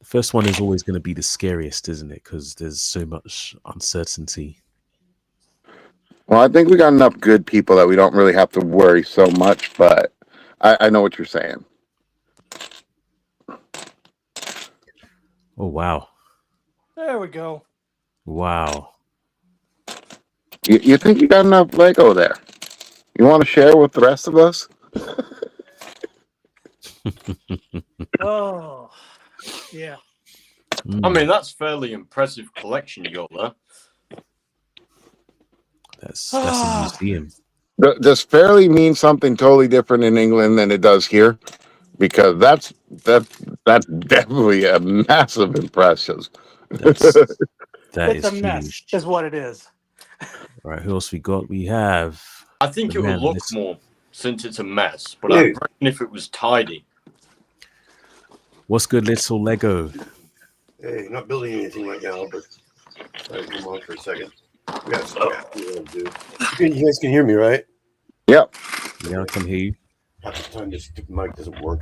Speaker 2: first one is always going to be the scariest, isn't it? Because there's so much uncertainty.
Speaker 1: Well, I think we got enough good people that we don't really have to worry so much, but I know what you're saying.
Speaker 2: Oh, wow.
Speaker 3: There we go.
Speaker 2: Wow.
Speaker 1: You think you got enough Lego there? You want to share with the rest of us?
Speaker 3: Oh, yeah.
Speaker 4: I mean, that's fairly impressive collection you got there.
Speaker 2: That's a museum.
Speaker 1: Does fairly mean something totally different in England than it does here? Because that's definitely a massive impression.
Speaker 2: That
Speaker 3: It's
Speaker 2: is
Speaker 3: a mess,
Speaker 2: huge.
Speaker 3: is what it is.
Speaker 2: All right, who else we got? We have.
Speaker 4: I think
Speaker 2: the
Speaker 4: it will
Speaker 2: man
Speaker 4: look
Speaker 2: list-
Speaker 4: more since it's a mess, but
Speaker 5: Yeah.
Speaker 4: I reckon if it was tidy.
Speaker 2: What's good, little Lego?
Speaker 5: Hey, not building anything right now, but I come on for a second. We got stuff to do. You guys can hear me, right?
Speaker 1: Yep.
Speaker 2: Yeah, I can hear you.
Speaker 5: Half the time this stupid mic doesn't work.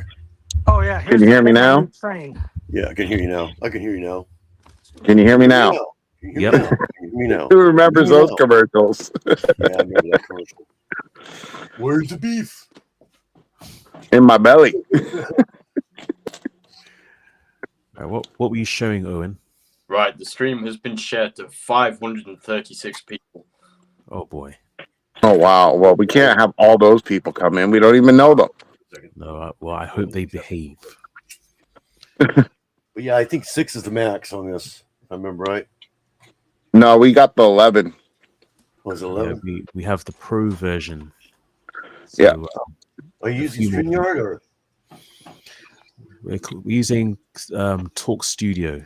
Speaker 3: Oh, yeah.
Speaker 1: Can you hear me now?
Speaker 3: Train.
Speaker 5: Yeah, I can hear you now. I can hear you now.
Speaker 1: Can you hear me now?
Speaker 5: Can you hear
Speaker 2: Yep.
Speaker 5: me now? Can you hear me now?
Speaker 1: Who remembers
Speaker 5: Hear me
Speaker 1: those
Speaker 5: now?
Speaker 1: commercials?
Speaker 5: Yeah, I remember that commercial. Where's the beef?
Speaker 1: In my belly.
Speaker 2: All right, what were you showing, Owen?
Speaker 4: Right, the stream has been shared to 536 people.
Speaker 2: Oh boy.
Speaker 1: Oh wow. Well, we can't have all those people come in. We don't even know them.
Speaker 2: No, well, I hope they behave.
Speaker 5: But yeah, I think 6 is the max on this, if I remember right.
Speaker 1: No, we got the 11.
Speaker 5: Was it
Speaker 2: Yeah,
Speaker 5: 11?
Speaker 2: we have the pro version.
Speaker 1: Yeah.
Speaker 5: Are you using
Speaker 2: few more
Speaker 5: StreamYard or?
Speaker 2: We're using Talk Studio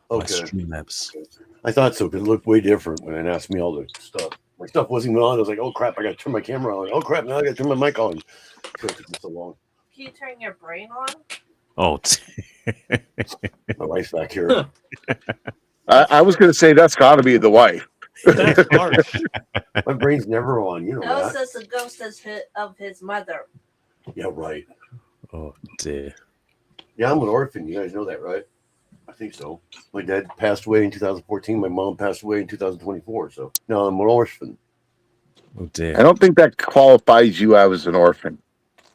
Speaker 2: by
Speaker 5: Okay.
Speaker 2: Streamlabs.
Speaker 5: I thought so, because it looked way different when it asked me all the stuff. My stuff wasn't even on. I was like, oh crap, I got to turn my camera on. Oh crap, now I got to turn my mic on. So it took me so long.
Speaker 6: Can you turn your brain on?
Speaker 2: Oh,
Speaker 5: My wife's back here.
Speaker 1: I was going to say that's got to be the wife.
Speaker 3: That's harsh.
Speaker 5: My brain's never on. You know
Speaker 6: No,
Speaker 5: that.
Speaker 6: says the ghost of his mother.
Speaker 5: Yeah, right.
Speaker 2: oh dear.
Speaker 5: Yeah, I'm an orphan. You guys know that, right? I think so. My dad passed away in 2014. My mom passed away in 2024. So now I'm an orphan.
Speaker 2: Oh
Speaker 1: I
Speaker 2: dear.
Speaker 1: don't think that qualifies you as an orphan.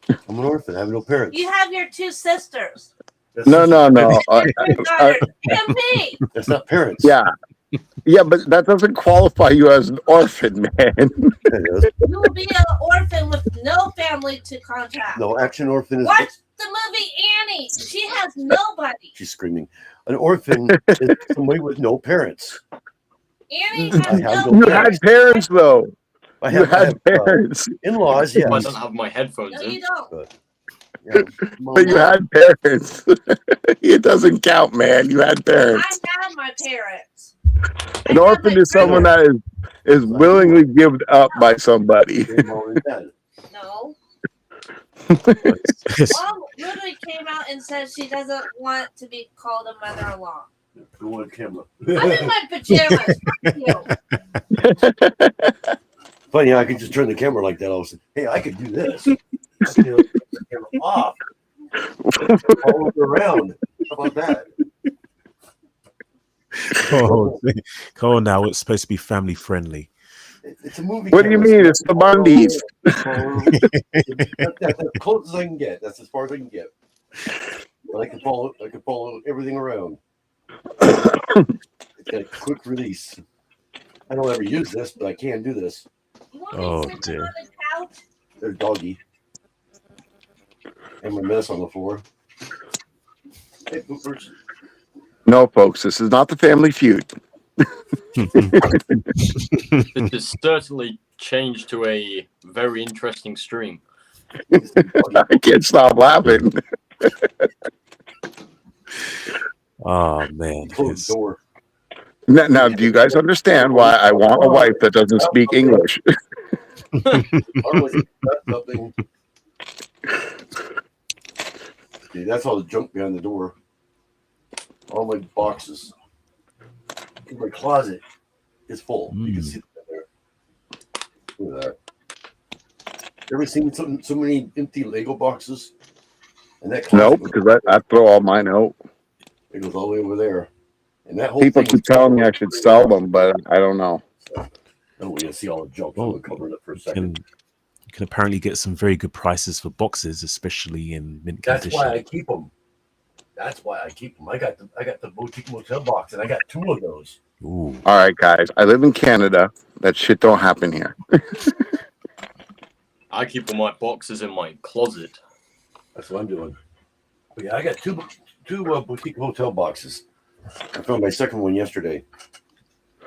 Speaker 5: I'm an orphan. I have no parents.
Speaker 6: You have your 2 sisters.
Speaker 5: That's
Speaker 1: No.
Speaker 6: Your granddaughter, and me.
Speaker 5: That's not parents.
Speaker 1: Yeah. Yeah, but that doesn't qualify you as an orphan, man.
Speaker 5: It is.
Speaker 6: You will be an orphan with no family to contact.
Speaker 5: No, action orphan is.
Speaker 6: Watch the movie Annie. She has nobody.
Speaker 5: She's screaming. An orphan is somebody with no parents.
Speaker 6: Annie
Speaker 5: I
Speaker 6: has
Speaker 5: have
Speaker 6: no
Speaker 1: You
Speaker 5: no
Speaker 1: had
Speaker 6: parents.
Speaker 1: parents, though.
Speaker 5: I
Speaker 1: You
Speaker 5: have,
Speaker 1: had parents.
Speaker 5: in-laws,
Speaker 4: I
Speaker 5: yes.
Speaker 4: don't have my headphones
Speaker 6: No,
Speaker 4: in.
Speaker 6: you don't.
Speaker 5: Yeah.
Speaker 1: But you had parents. It doesn't count, man. You had
Speaker 6: I
Speaker 1: parents.
Speaker 6: have my parents.
Speaker 1: An
Speaker 6: I have
Speaker 1: orphan
Speaker 6: my
Speaker 1: is someone
Speaker 6: grandma-
Speaker 1: that is willingly given up by somebody.
Speaker 5: Mom and dad.
Speaker 6: No.
Speaker 2: Yes.
Speaker 6: Mom literally came out and said she doesn't want to be called a mother-in-law.
Speaker 5: Go on camera.
Speaker 6: I'm in my pajamas. Fuck you.
Speaker 5: Funny, I could just turn the camera like that. I was, hey, I could do this. I could turn the camera off. Follow it around. How about that?
Speaker 2: Oh, come on now. It's supposed to be family friendly.
Speaker 5: It's a movie.
Speaker 1: What do you
Speaker 5: camera,
Speaker 1: mean?
Speaker 5: so
Speaker 1: It's the Bundys.
Speaker 5: That's as close as I can get. That's as far as I can get. But I can follow everything around. It's got a quick release. I don't ever use this, but I can do this.
Speaker 6: You want
Speaker 2: Oh,
Speaker 6: me to sit
Speaker 2: dear.
Speaker 6: on the couch?
Speaker 5: There's doggy. And my mess on the floor. Hey, poopers.
Speaker 1: No, folks, this is not the Family Feud.
Speaker 4: This has certainly changed to a very interesting stream.
Speaker 1: I can't stop laughing.
Speaker 2: Oh man.
Speaker 5: Close the door.
Speaker 1: Now, do you guys understand why I want a wife that doesn't speak English?
Speaker 5: Something. See, that's all the junk behind the door. All my boxes. My closet is full. You can see that there. Look at that. Ever seen so many empty Lego boxes? And that
Speaker 1: Nope,
Speaker 5: closet
Speaker 1: because I throw all mine out.
Speaker 5: it goes all the way over there. And that whole
Speaker 1: People
Speaker 5: thing
Speaker 1: keep telling me I should sell them, but I don't know.
Speaker 5: So, and we see all the junk.
Speaker 2: Well,
Speaker 5: I'm gonna cover it up for a second.
Speaker 2: You can apparently get some very good prices for boxes, especially in mint
Speaker 5: That's
Speaker 2: condition.
Speaker 5: why I keep them. That's why I keep them. I got the boutique motel box, and I got 2 of those.
Speaker 2: Ooh.
Speaker 1: All right, guys. I live in Canada. That shit don't happen here.
Speaker 4: I keep all my boxes in my closet.
Speaker 5: That's what I'm doing. But yeah, I got two boutique hotel boxes. I found my second one yesterday.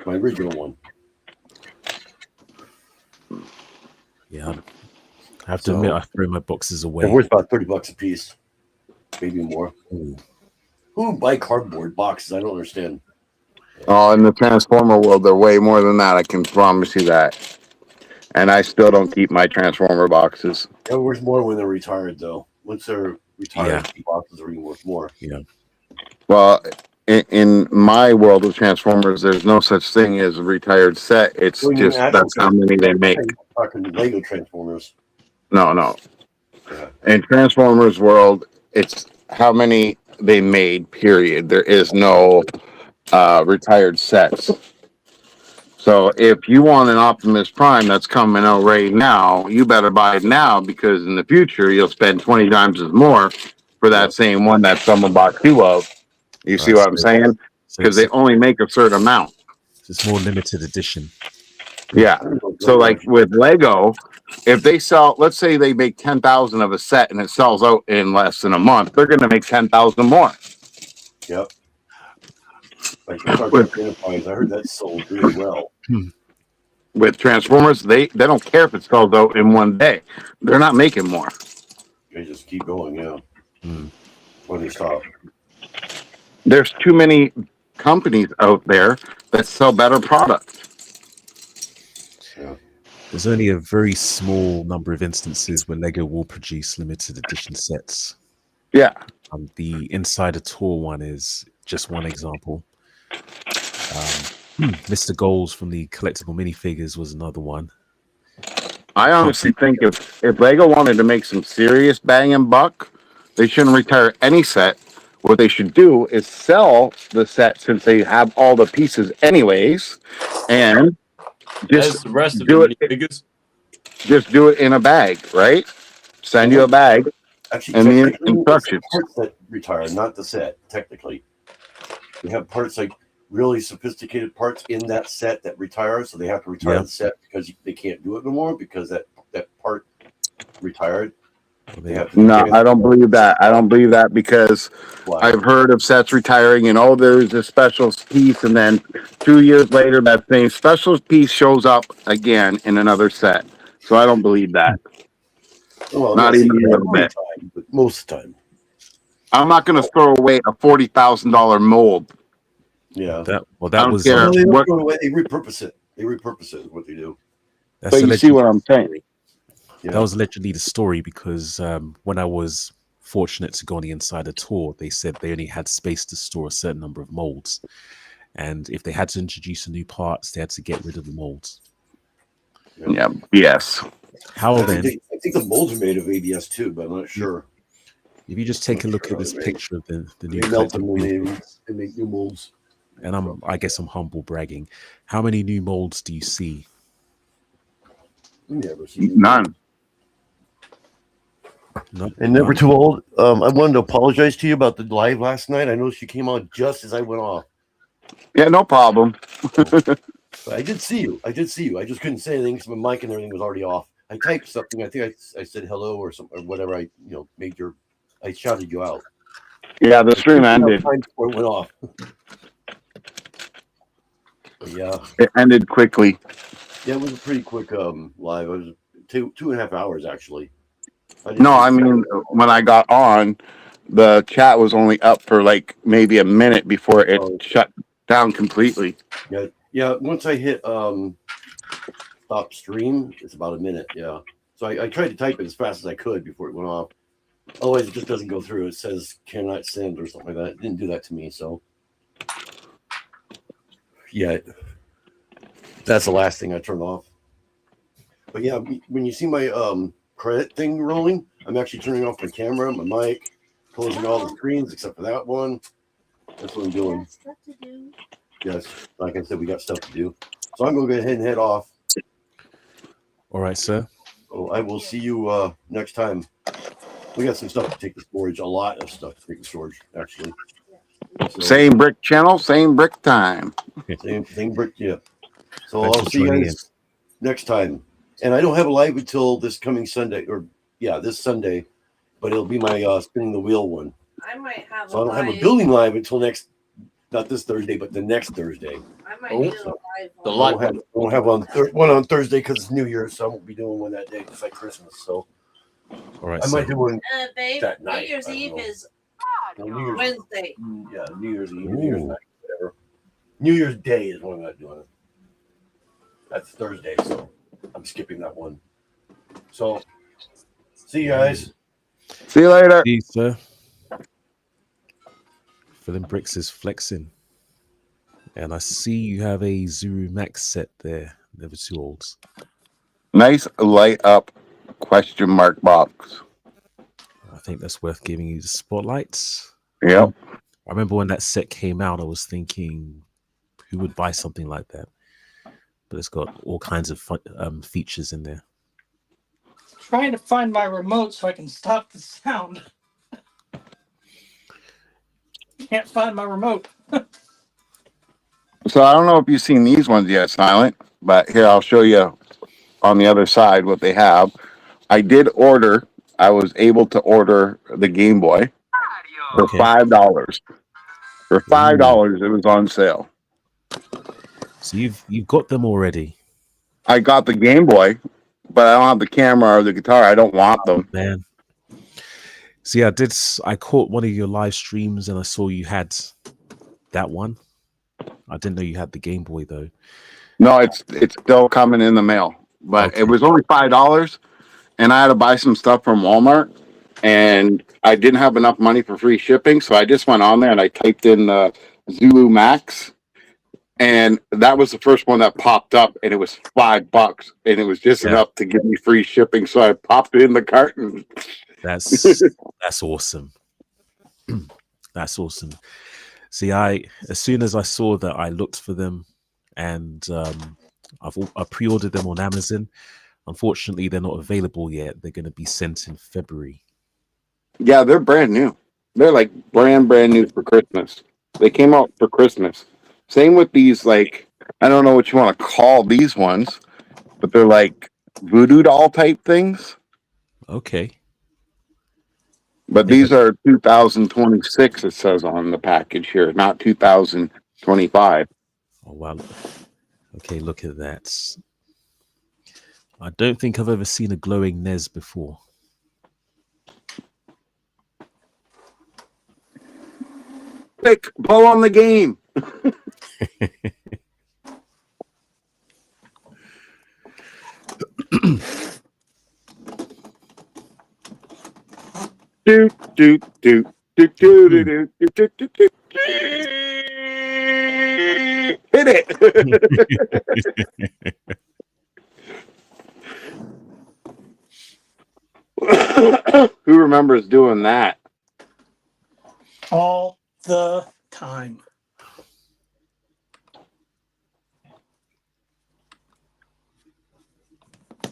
Speaker 5: My original one.
Speaker 2: Yeah, I have to admit, I throw my boxes away.
Speaker 5: They're worth about $30 a piece, maybe more.
Speaker 2: Ooh.
Speaker 5: Who would buy cardboard boxes? I don't understand.
Speaker 1: Oh, in the Transformer world, they're way more than that. I can promise you that. And I still don't keep my Transformer boxes.
Speaker 5: They're worth more when they're retired, though. Once they're retired,
Speaker 2: Yeah.
Speaker 5: the boxes are even worth more.
Speaker 2: Yeah.
Speaker 1: Well, in my world of Transformers, there's no such thing as a retired set. It's
Speaker 5: Well, you
Speaker 1: just
Speaker 5: mean
Speaker 1: that's how many they make.
Speaker 5: I'm talking Lego Transformers.
Speaker 1: No.
Speaker 5: Yeah.
Speaker 1: In Transformers world, it's how many they made, period. There is no retired sets. So if you want an Optimus Prime that's coming out right now, you better buy it now, because in the future you'll spend 20 times as more for that same one that someone bought 2 of. You see what I'm saying? Because they only make a certain amount.
Speaker 2: It's more limited edition.
Speaker 1: Yeah. So like with Lego, if they sell, let's say they make 10,000 of a set and it sells out in less than a month, they're going to make 10,000 more.
Speaker 5: Yep. Like Star Trek Enterprise, I heard that sold really well.
Speaker 1: With Transformers, they don't care if it sells out in one day. They're not making more.
Speaker 5: They just keep going, yeah. When they stop.
Speaker 1: There's too many companies out there that sell better product.
Speaker 5: Yeah.
Speaker 2: There's only a very small number of instances where Lego will produce limited edition sets.
Speaker 1: Yeah.
Speaker 2: The Insider Tour one is just one example. Mr. Goals from the collectible minifigures was another one.
Speaker 1: I honestly think if Lego wanted to make some serious bang and buck, they shouldn't retire any set. What they should do is sell the set, since they have all the pieces anyways, and just
Speaker 4: the rest of
Speaker 1: do
Speaker 4: the
Speaker 1: it.
Speaker 4: minifigures.
Speaker 1: Just do it in a bag, right? Send you a bag.
Speaker 5: Actually,
Speaker 1: and the
Speaker 5: technically, it's
Speaker 1: instructions.
Speaker 5: the parts that retire, not the set, technically. We have parts like really sophisticated parts in that set that retire, so they have to retire the set because they can't do it no more because that part retired. They have to
Speaker 1: No, I don't believe that. I don't believe that because I've heard of sets retiring and there's a special piece, and then 2 years later that same special piece shows up again in another set. So I don't believe that.
Speaker 5: Well,
Speaker 1: Not even a little
Speaker 5: every
Speaker 1: bit.
Speaker 5: time, but most of the time.
Speaker 1: I'm not going to throw away a $40,000 mold.
Speaker 5: Yeah.
Speaker 2: That
Speaker 1: I don't
Speaker 2: was
Speaker 1: care.
Speaker 5: They don't
Speaker 1: What,
Speaker 5: throw it away, they repurpose it. They repurpose it is what they do.
Speaker 2: that's
Speaker 1: but you see what I'm saying?
Speaker 2: That was allegedly the story, because when I was fortunate to go on the Insider Tour, they said they only had space to store a certain number of molds, and if they had to introduce a new parts, they had to get rid of the molds.
Speaker 1: Yeah. Yes.
Speaker 2: How
Speaker 5: I
Speaker 2: then?
Speaker 5: think the molds are made of ABS too, but I'm not sure.
Speaker 2: If you just take a look at this picture of the new
Speaker 5: They melt them
Speaker 2: collectible
Speaker 5: and they make new molds.
Speaker 2: and I guess I'm humble bragging. How many new molds do you see?
Speaker 5: Never seen
Speaker 1: None.
Speaker 5: And never too old. I wanted to apologize to you about the live last night. I noticed you came on just as I went off.
Speaker 1: Yeah, no problem.
Speaker 5: But I did see you. I just couldn't say anything because my mic and everything was already off. I typed something. I think I said hello or something or whatever. I shouted you out.
Speaker 1: Yeah, the stream ended.
Speaker 5: Time before it went off. Yeah.
Speaker 1: It ended quickly.
Speaker 5: Yeah, it was a pretty quick live. It was 2.5 hours actually.
Speaker 1: No, I mean, when I got on, the chat was only up for like maybe a minute before it shut down completely.
Speaker 5: Yeah. Once I hit stop stream, it's about a minute. Yeah. So I tried to type it as fast as I could before it went off. Otherwise, it just doesn't go through. It says cannot send or something like that. It didn't do that to me. So yeah, that's the last thing I turned off. But yeah, when you see my credit thing rolling, I'm actually turning off my camera, my mic, closing all the screens except for that one. That's what I'm doing.
Speaker 6: Stuff to do.
Speaker 5: Yes, like I said, we got stuff to do. So I'm going to go ahead and head off.
Speaker 2: All right, sir.
Speaker 5: So I will see you next time. We got some stuff to take to storage. A lot of stuff to take to storage, actually. So,
Speaker 1: Same brick channel, same brick time.
Speaker 5: same brick, yeah. So
Speaker 2: Thanks
Speaker 5: I'll
Speaker 2: for
Speaker 5: see you
Speaker 2: joining
Speaker 5: guys next time. And I don't have a live until this coming Sunday, this Sunday, but it'll be my spinning the wheel one.
Speaker 6: I might have
Speaker 5: So I don't have a building live until not this Thursday, but the next Thursday.
Speaker 6: I might
Speaker 4: Oh,
Speaker 6: do a live
Speaker 4: the
Speaker 6: one.
Speaker 4: live
Speaker 5: Won't have one on Thursday because it's New Year's, so I won't be doing one that day. It's like Christmas, so
Speaker 2: All right,
Speaker 5: I
Speaker 2: sir.
Speaker 5: might do one.
Speaker 6: Babe,
Speaker 5: That
Speaker 6: New
Speaker 5: night,
Speaker 6: Year's
Speaker 5: I don't
Speaker 6: Eve
Speaker 5: know.
Speaker 6: is
Speaker 5: No, New Year's,
Speaker 6: Wednesday.
Speaker 5: yeah, New Year's Eve,
Speaker 2: Ooh.
Speaker 5: New Year's night, whatever. New Year's Day is when I'm not doing it. That's Thursday, so I'm skipping that one. So, see you guys.
Speaker 1: See you later.
Speaker 2: See you, sir. Filling bricks is flexing. And I see you have a Zuru Max set there. Never too old.
Speaker 1: Nice light up question mark box.
Speaker 2: I think that's worth giving you the spotlights.
Speaker 1: Yep.
Speaker 2: I remember when that set came out, I was thinking, who would buy something like that? But it's got all kinds of fun, features in there.
Speaker 3: Trying to find my remote so I can stop the sound. Can't find my remote.
Speaker 1: So I don't know if you've seen these ones yet, Silent, but here I'll show you on the other side what they have. I was able to order the Game Boy for
Speaker 2: Okay.
Speaker 1: $5. For $5, it was on sale.
Speaker 2: So you've got them already.
Speaker 1: I got the Game Boy, but I don't have the camera or the guitar. I don't want them.
Speaker 2: Man. See, I caught one of your live streams and I saw you had that one. I didn't know you had the Game Boy though.
Speaker 1: No, it's still coming in the mail, but it was only $5, and I had to buy some stuff from Walmart, and I didn't have enough money for free shipping, so I just went on there and I typed in Zulu Max, and that was the first one that popped up, and it was $5, and it was just enough to give me free shipping, so I popped it in the cart. And
Speaker 2: That's awesome. That's awesome. See, as soon as I saw that, I looked for them, and I pre-ordered them on Amazon. Unfortunately, they're not available yet. They're going to be sent in February.
Speaker 1: Yeah, they're brand new. They're like brand new for Christmas. They came out for Christmas. Same with these, like, I don't know what you want to call these ones, but they're like voodoo doll type things.
Speaker 2: Okay.
Speaker 1: But these are 2026, it says on the package here, not 2025.
Speaker 2: Oh, wow. Okay, look at that. I don't think I've ever seen a glowing NES before.
Speaker 1: Quick, pull on the game. do, do, do, do, do, do, do, do, do, do, do. Hit it. Who remembers doing that?
Speaker 3: All the time.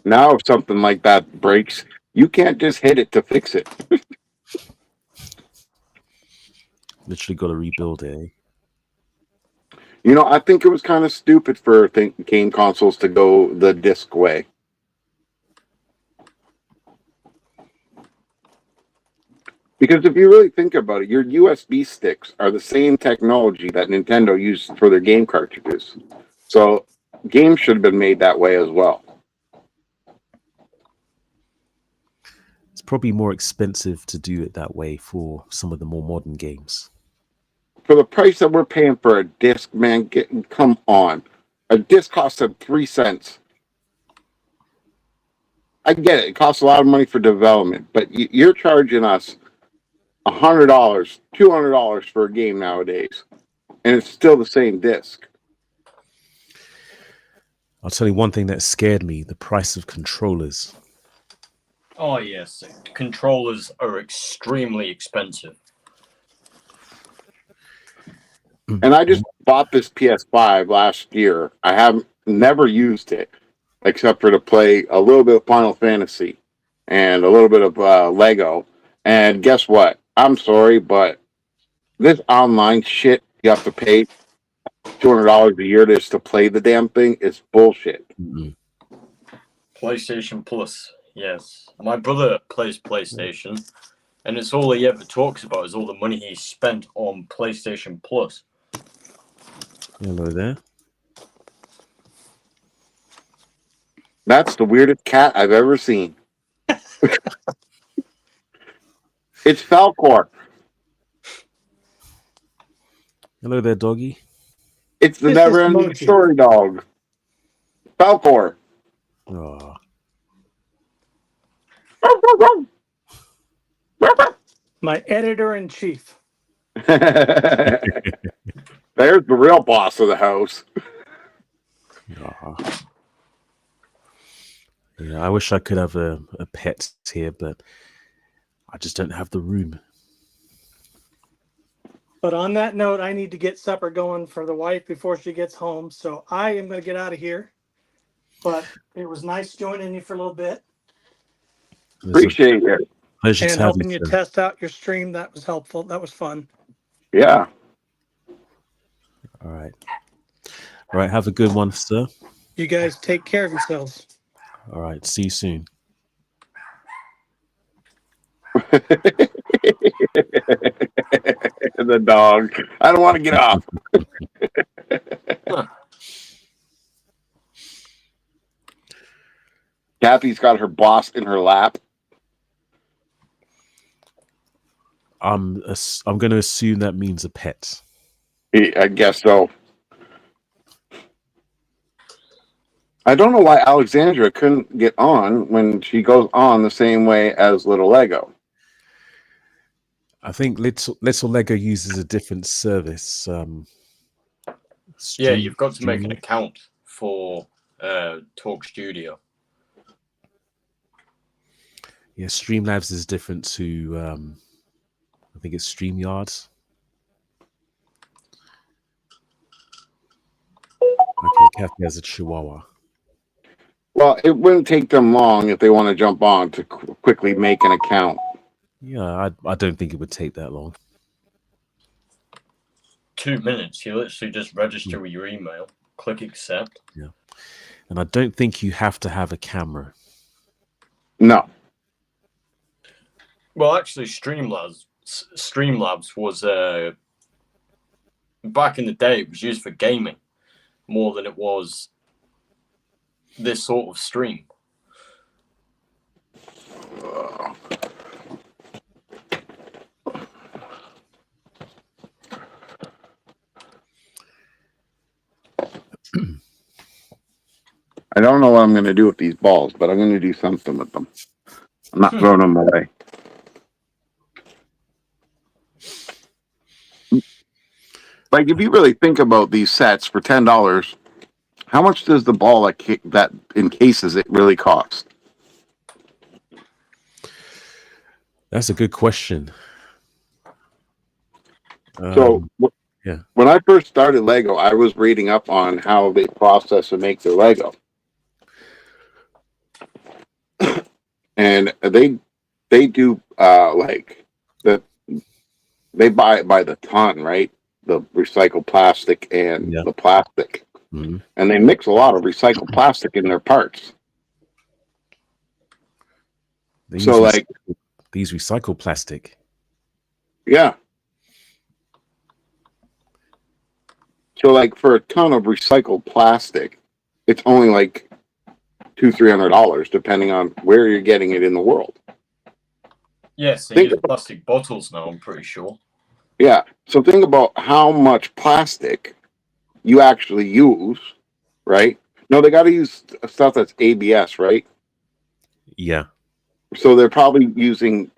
Speaker 1: Now, if something like that breaks, you can't just hit it to fix it.
Speaker 2: Literally got to rebuild it. Eh?
Speaker 1: You know, I think it was kind of stupid for game consoles to go the disc way. Because if you really think about it, your USB sticks are the same technology that Nintendo used for their game cartridges. So games should have been made that way as well.
Speaker 2: It's probably more expensive to do it that way for some of the more modern games.
Speaker 1: For the price that we're paying for a disc, man, come on. A disc costs 3 cents. I get it. It costs a lot of money for development, but you're charging us $100, $200 for a game nowadays, and it's still the same disc.
Speaker 2: I'll tell you one thing that scared me: the price of controllers.
Speaker 4: Oh yes, controllers are extremely expensive.
Speaker 1: And I just bought this PS5 last year. I have never used it except for to play a little bit of Final Fantasy and a little bit of Lego. And guess what? I'm sorry, but this online shit you have to pay $200 a year just to play the damn thing is bullshit.
Speaker 2: Mm-mm.
Speaker 4: PlayStation Plus, yes. My brother plays PlayStation, and it's all he ever talks about is all the money he spent on PlayStation Plus.
Speaker 2: Hello there.
Speaker 1: That's the weirdest cat I've ever seen. It's Falcor.
Speaker 2: Hello there, doggy.
Speaker 1: It's the
Speaker 3: It's just
Speaker 1: never-ending
Speaker 3: Mochi.
Speaker 1: story dog. Falcor.
Speaker 2: Oh,
Speaker 3: My editor in chief.
Speaker 1: There's the real boss of the house.
Speaker 2: oh. Yeah, I wish I could have a pet here, but I just don't have the room.
Speaker 3: But on that note, I need to get supper going for the wife before she gets home. So I am going to get out of here. But it was nice joining you for a little bit
Speaker 2: It was a
Speaker 1: Appreciate it.
Speaker 2: pleasure
Speaker 3: and
Speaker 2: to have
Speaker 3: helping you
Speaker 2: you.
Speaker 3: test out your stream. That was helpful. That was fun.
Speaker 1: Yeah.
Speaker 2: All right. All right. Have a good one, sir.
Speaker 3: You guys take care of yourselves.
Speaker 2: All right. See you soon.
Speaker 1: The dog. I don't want to get off. Kathy's got her boss in her lap.
Speaker 2: I'm going to assume that means a pet.
Speaker 1: I guess so. I don't know why Alexandra couldn't get on when she goes on the same way as Little Lego.
Speaker 2: I think Little Lego uses a different service.
Speaker 4: Yeah, you've got to make an account for Talk Studio.
Speaker 2: Yeah, Streamlabs is different to I think it's StreamYard. Okay, Kathy has a Chihuahua.
Speaker 1: Well, it wouldn't take them long if they want to jump on to quickly make an account.
Speaker 2: Yeah, I don't think it would take that long.
Speaker 4: 2 minutes. You literally just register with your email, click accept.
Speaker 2: Yeah, and I don't think you have to have a camera.
Speaker 1: No.
Speaker 4: Well, actually, Streamlabs was back in the day. It was used for gaming more than it was this sort of stream.
Speaker 1: I don't know what I'm going to do with these balls, but I'm going to do something with them. I'm not throwing them away. Like, if you really think about these sets for $10, how much does the ball that encases it really cost?
Speaker 2: That's a good question.
Speaker 1: So,
Speaker 2: yeah.
Speaker 1: When I first started Lego, I was reading up on how they process and make their Lego. And they do like they buy it by the ton, right? The recycled plastic and the plastic.
Speaker 2: Mm-hmm.
Speaker 1: And they mix a lot of recycled plastic in their parts. So like
Speaker 2: these recycled plastic.
Speaker 1: Yeah. So like for a ton of recycled plastic, it's only like $200-$300 depending on where you're getting it in the world.
Speaker 4: Yes, they use plastic bottles now, I'm pretty sure.
Speaker 1: Yeah. So think about how much plastic you actually use, right? No, they got to use stuff that's ABS, right?
Speaker 2: Yeah.
Speaker 1: So they're probably using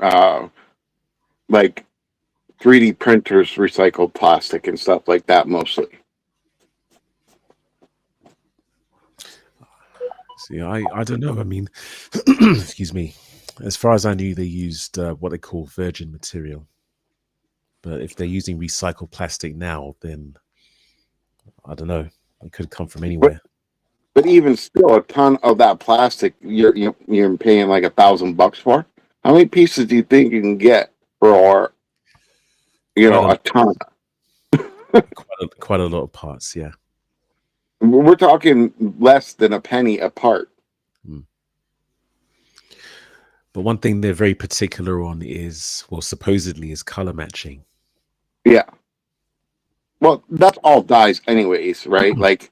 Speaker 1: like 3D printers, recycled plastic and stuff like that mostly.
Speaker 2: See, I don't know. I mean, excuse me. As far as I knew, they used what they call virgin material. But if they're using recycled plastic now, then I don't know. It could come from anywhere.
Speaker 1: But even still, a ton of that plastic you're paying like $1,000 for. How many pieces do you think you can get for a ton?
Speaker 2: Quite a lot of parts, yeah.
Speaker 1: We're talking less than a penny a part.
Speaker 2: But one thing they're very particular on is, well, supposedly is color matching.
Speaker 1: Yeah. Well, that's all dyes anyways, right? Like,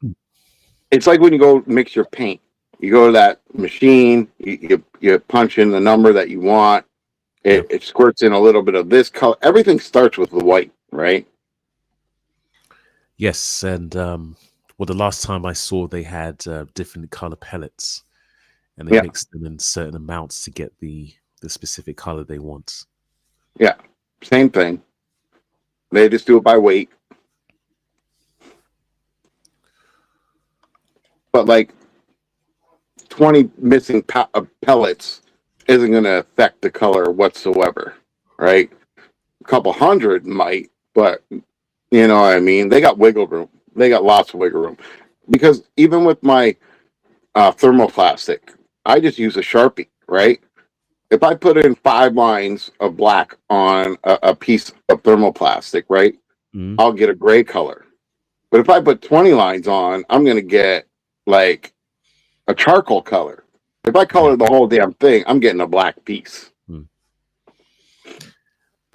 Speaker 1: it's like when you go mix your paint. You go to that machine, you punch in the number that you want. It squirts in a little bit of this color. Everything starts with the white, right?
Speaker 2: Yes, and well, the last time I saw, they had different color pellets, and they mixed them in certain amounts to get the specific color they want.
Speaker 1: Yeah, same thing. They just do it by weight. But like 20 missing pellets isn't going to affect the color whatsoever, right? A couple hundred might, but you know what I mean? They got wiggle room. They got lots of wiggle room. Because even with my thermoplastic, I just use a Sharpie, right? If I put in 5 lines of black on a piece of thermoplastic, right, I'll get a gray color. But if I put 20 lines on, I'm going to get like a charcoal color. If I color the whole damn thing, I'm getting a black piece.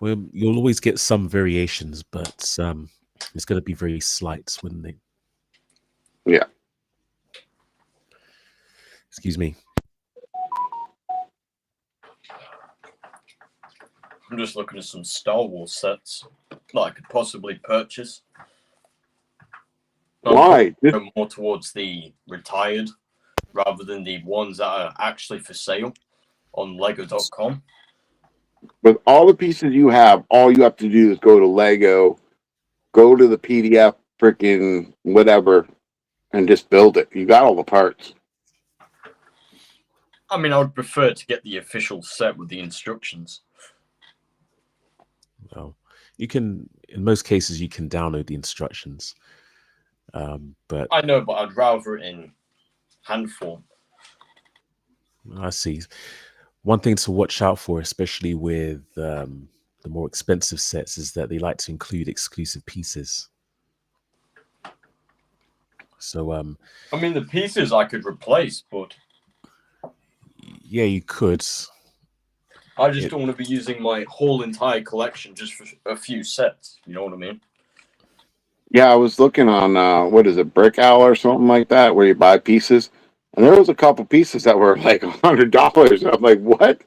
Speaker 2: Well, you'll always get some variations, but it's going to be very slight, wouldn't they?
Speaker 1: Yeah.
Speaker 2: Excuse me.
Speaker 4: I'm just looking at some Star Wars sets that I could possibly purchase.
Speaker 1: Why?
Speaker 4: More towards the retired rather than the ones that are actually for sale on Lego.com.
Speaker 1: With all the pieces you have, all you have to do is go to Lego, go to the PDF freaking whatever, and just build it. You got all the parts.
Speaker 4: I mean, I would prefer to get the official set with the instructions.
Speaker 2: Well, you can, in most cases, you can download the instructions. But
Speaker 4: I know, but I'd rather it in hand form.
Speaker 2: I see. One thing to watch out for, especially with the more expensive sets, is that they like to include exclusive pieces. So,
Speaker 4: I mean, the pieces I could replace, but
Speaker 2: yeah, you could.
Speaker 4: I just don't want to be using my whole entire collection just for a few sets. You know what I mean?
Speaker 1: Yeah, I was looking on what is it, Brick Owl or something like that, where you buy pieces, and there was a couple pieces that were like $100. I'm like, what?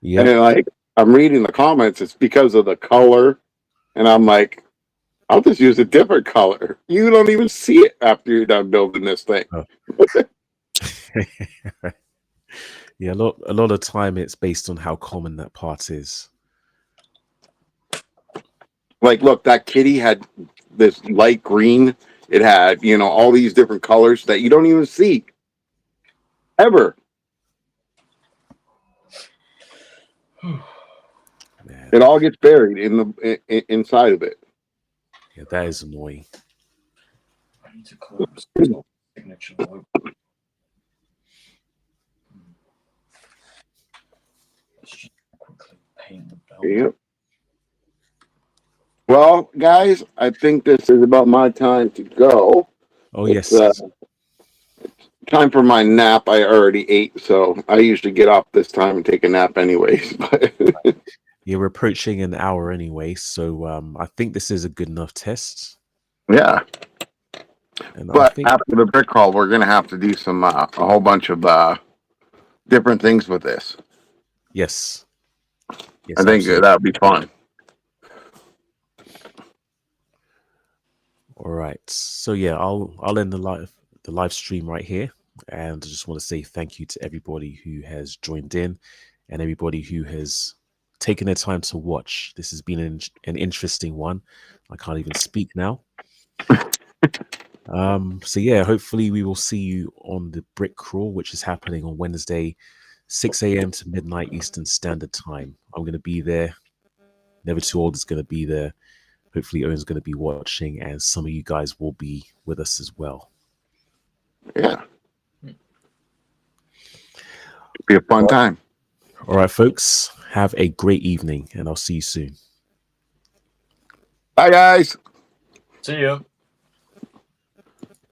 Speaker 2: Yeah.
Speaker 1: And then like I'm reading the comments, it's because of the color, and I'm like, I'll just use a different color. You don't even see it after you're done building this thing.
Speaker 2: Oh. Yeah, a lot of time it's based on how common that part is.
Speaker 1: Like, look, that kitty had this light green. It had, all these different colors that you don't even see ever.
Speaker 2: Man.
Speaker 1: It all gets buried inside of it.
Speaker 2: Yeah, that is annoying.
Speaker 4: I need to close signature logo. Let's just quickly paint the belt.
Speaker 1: Yep. Well, guys, I think this is about my time to go.
Speaker 2: Oh, yes.
Speaker 1: Time for my nap. I already ate, so I usually get off this time and take a nap anyways.
Speaker 2: Yeah, we're approaching an hour anyway, so I think this is a good enough test.
Speaker 1: Yeah.
Speaker 2: And
Speaker 1: but after the brick crawl, we're going to have to do some a whole bunch of different things with this.
Speaker 2: Yes.
Speaker 1: I think that would be fun.
Speaker 2: All right. So yeah, I'll end the live stream right here, and I just want to say thank you to everybody who has joined in and everybody who has taken their time to watch. This has been an interesting one. I can't even speak now. So yeah, hopefully we will see you on the brick crawl, which is happening on Wednesday, 6 a.m. to midnight Eastern Standard Time. I'm going to be there. Never Too Old is going to be there. Hopefully, Owen's going to be watching, and some of you guys will be with us as well.
Speaker 1: Yeah. It'll be a fun time.
Speaker 2: All right, folks. Have a great evening, and I'll see you soon.
Speaker 1: Bye, guys.
Speaker 4: See you.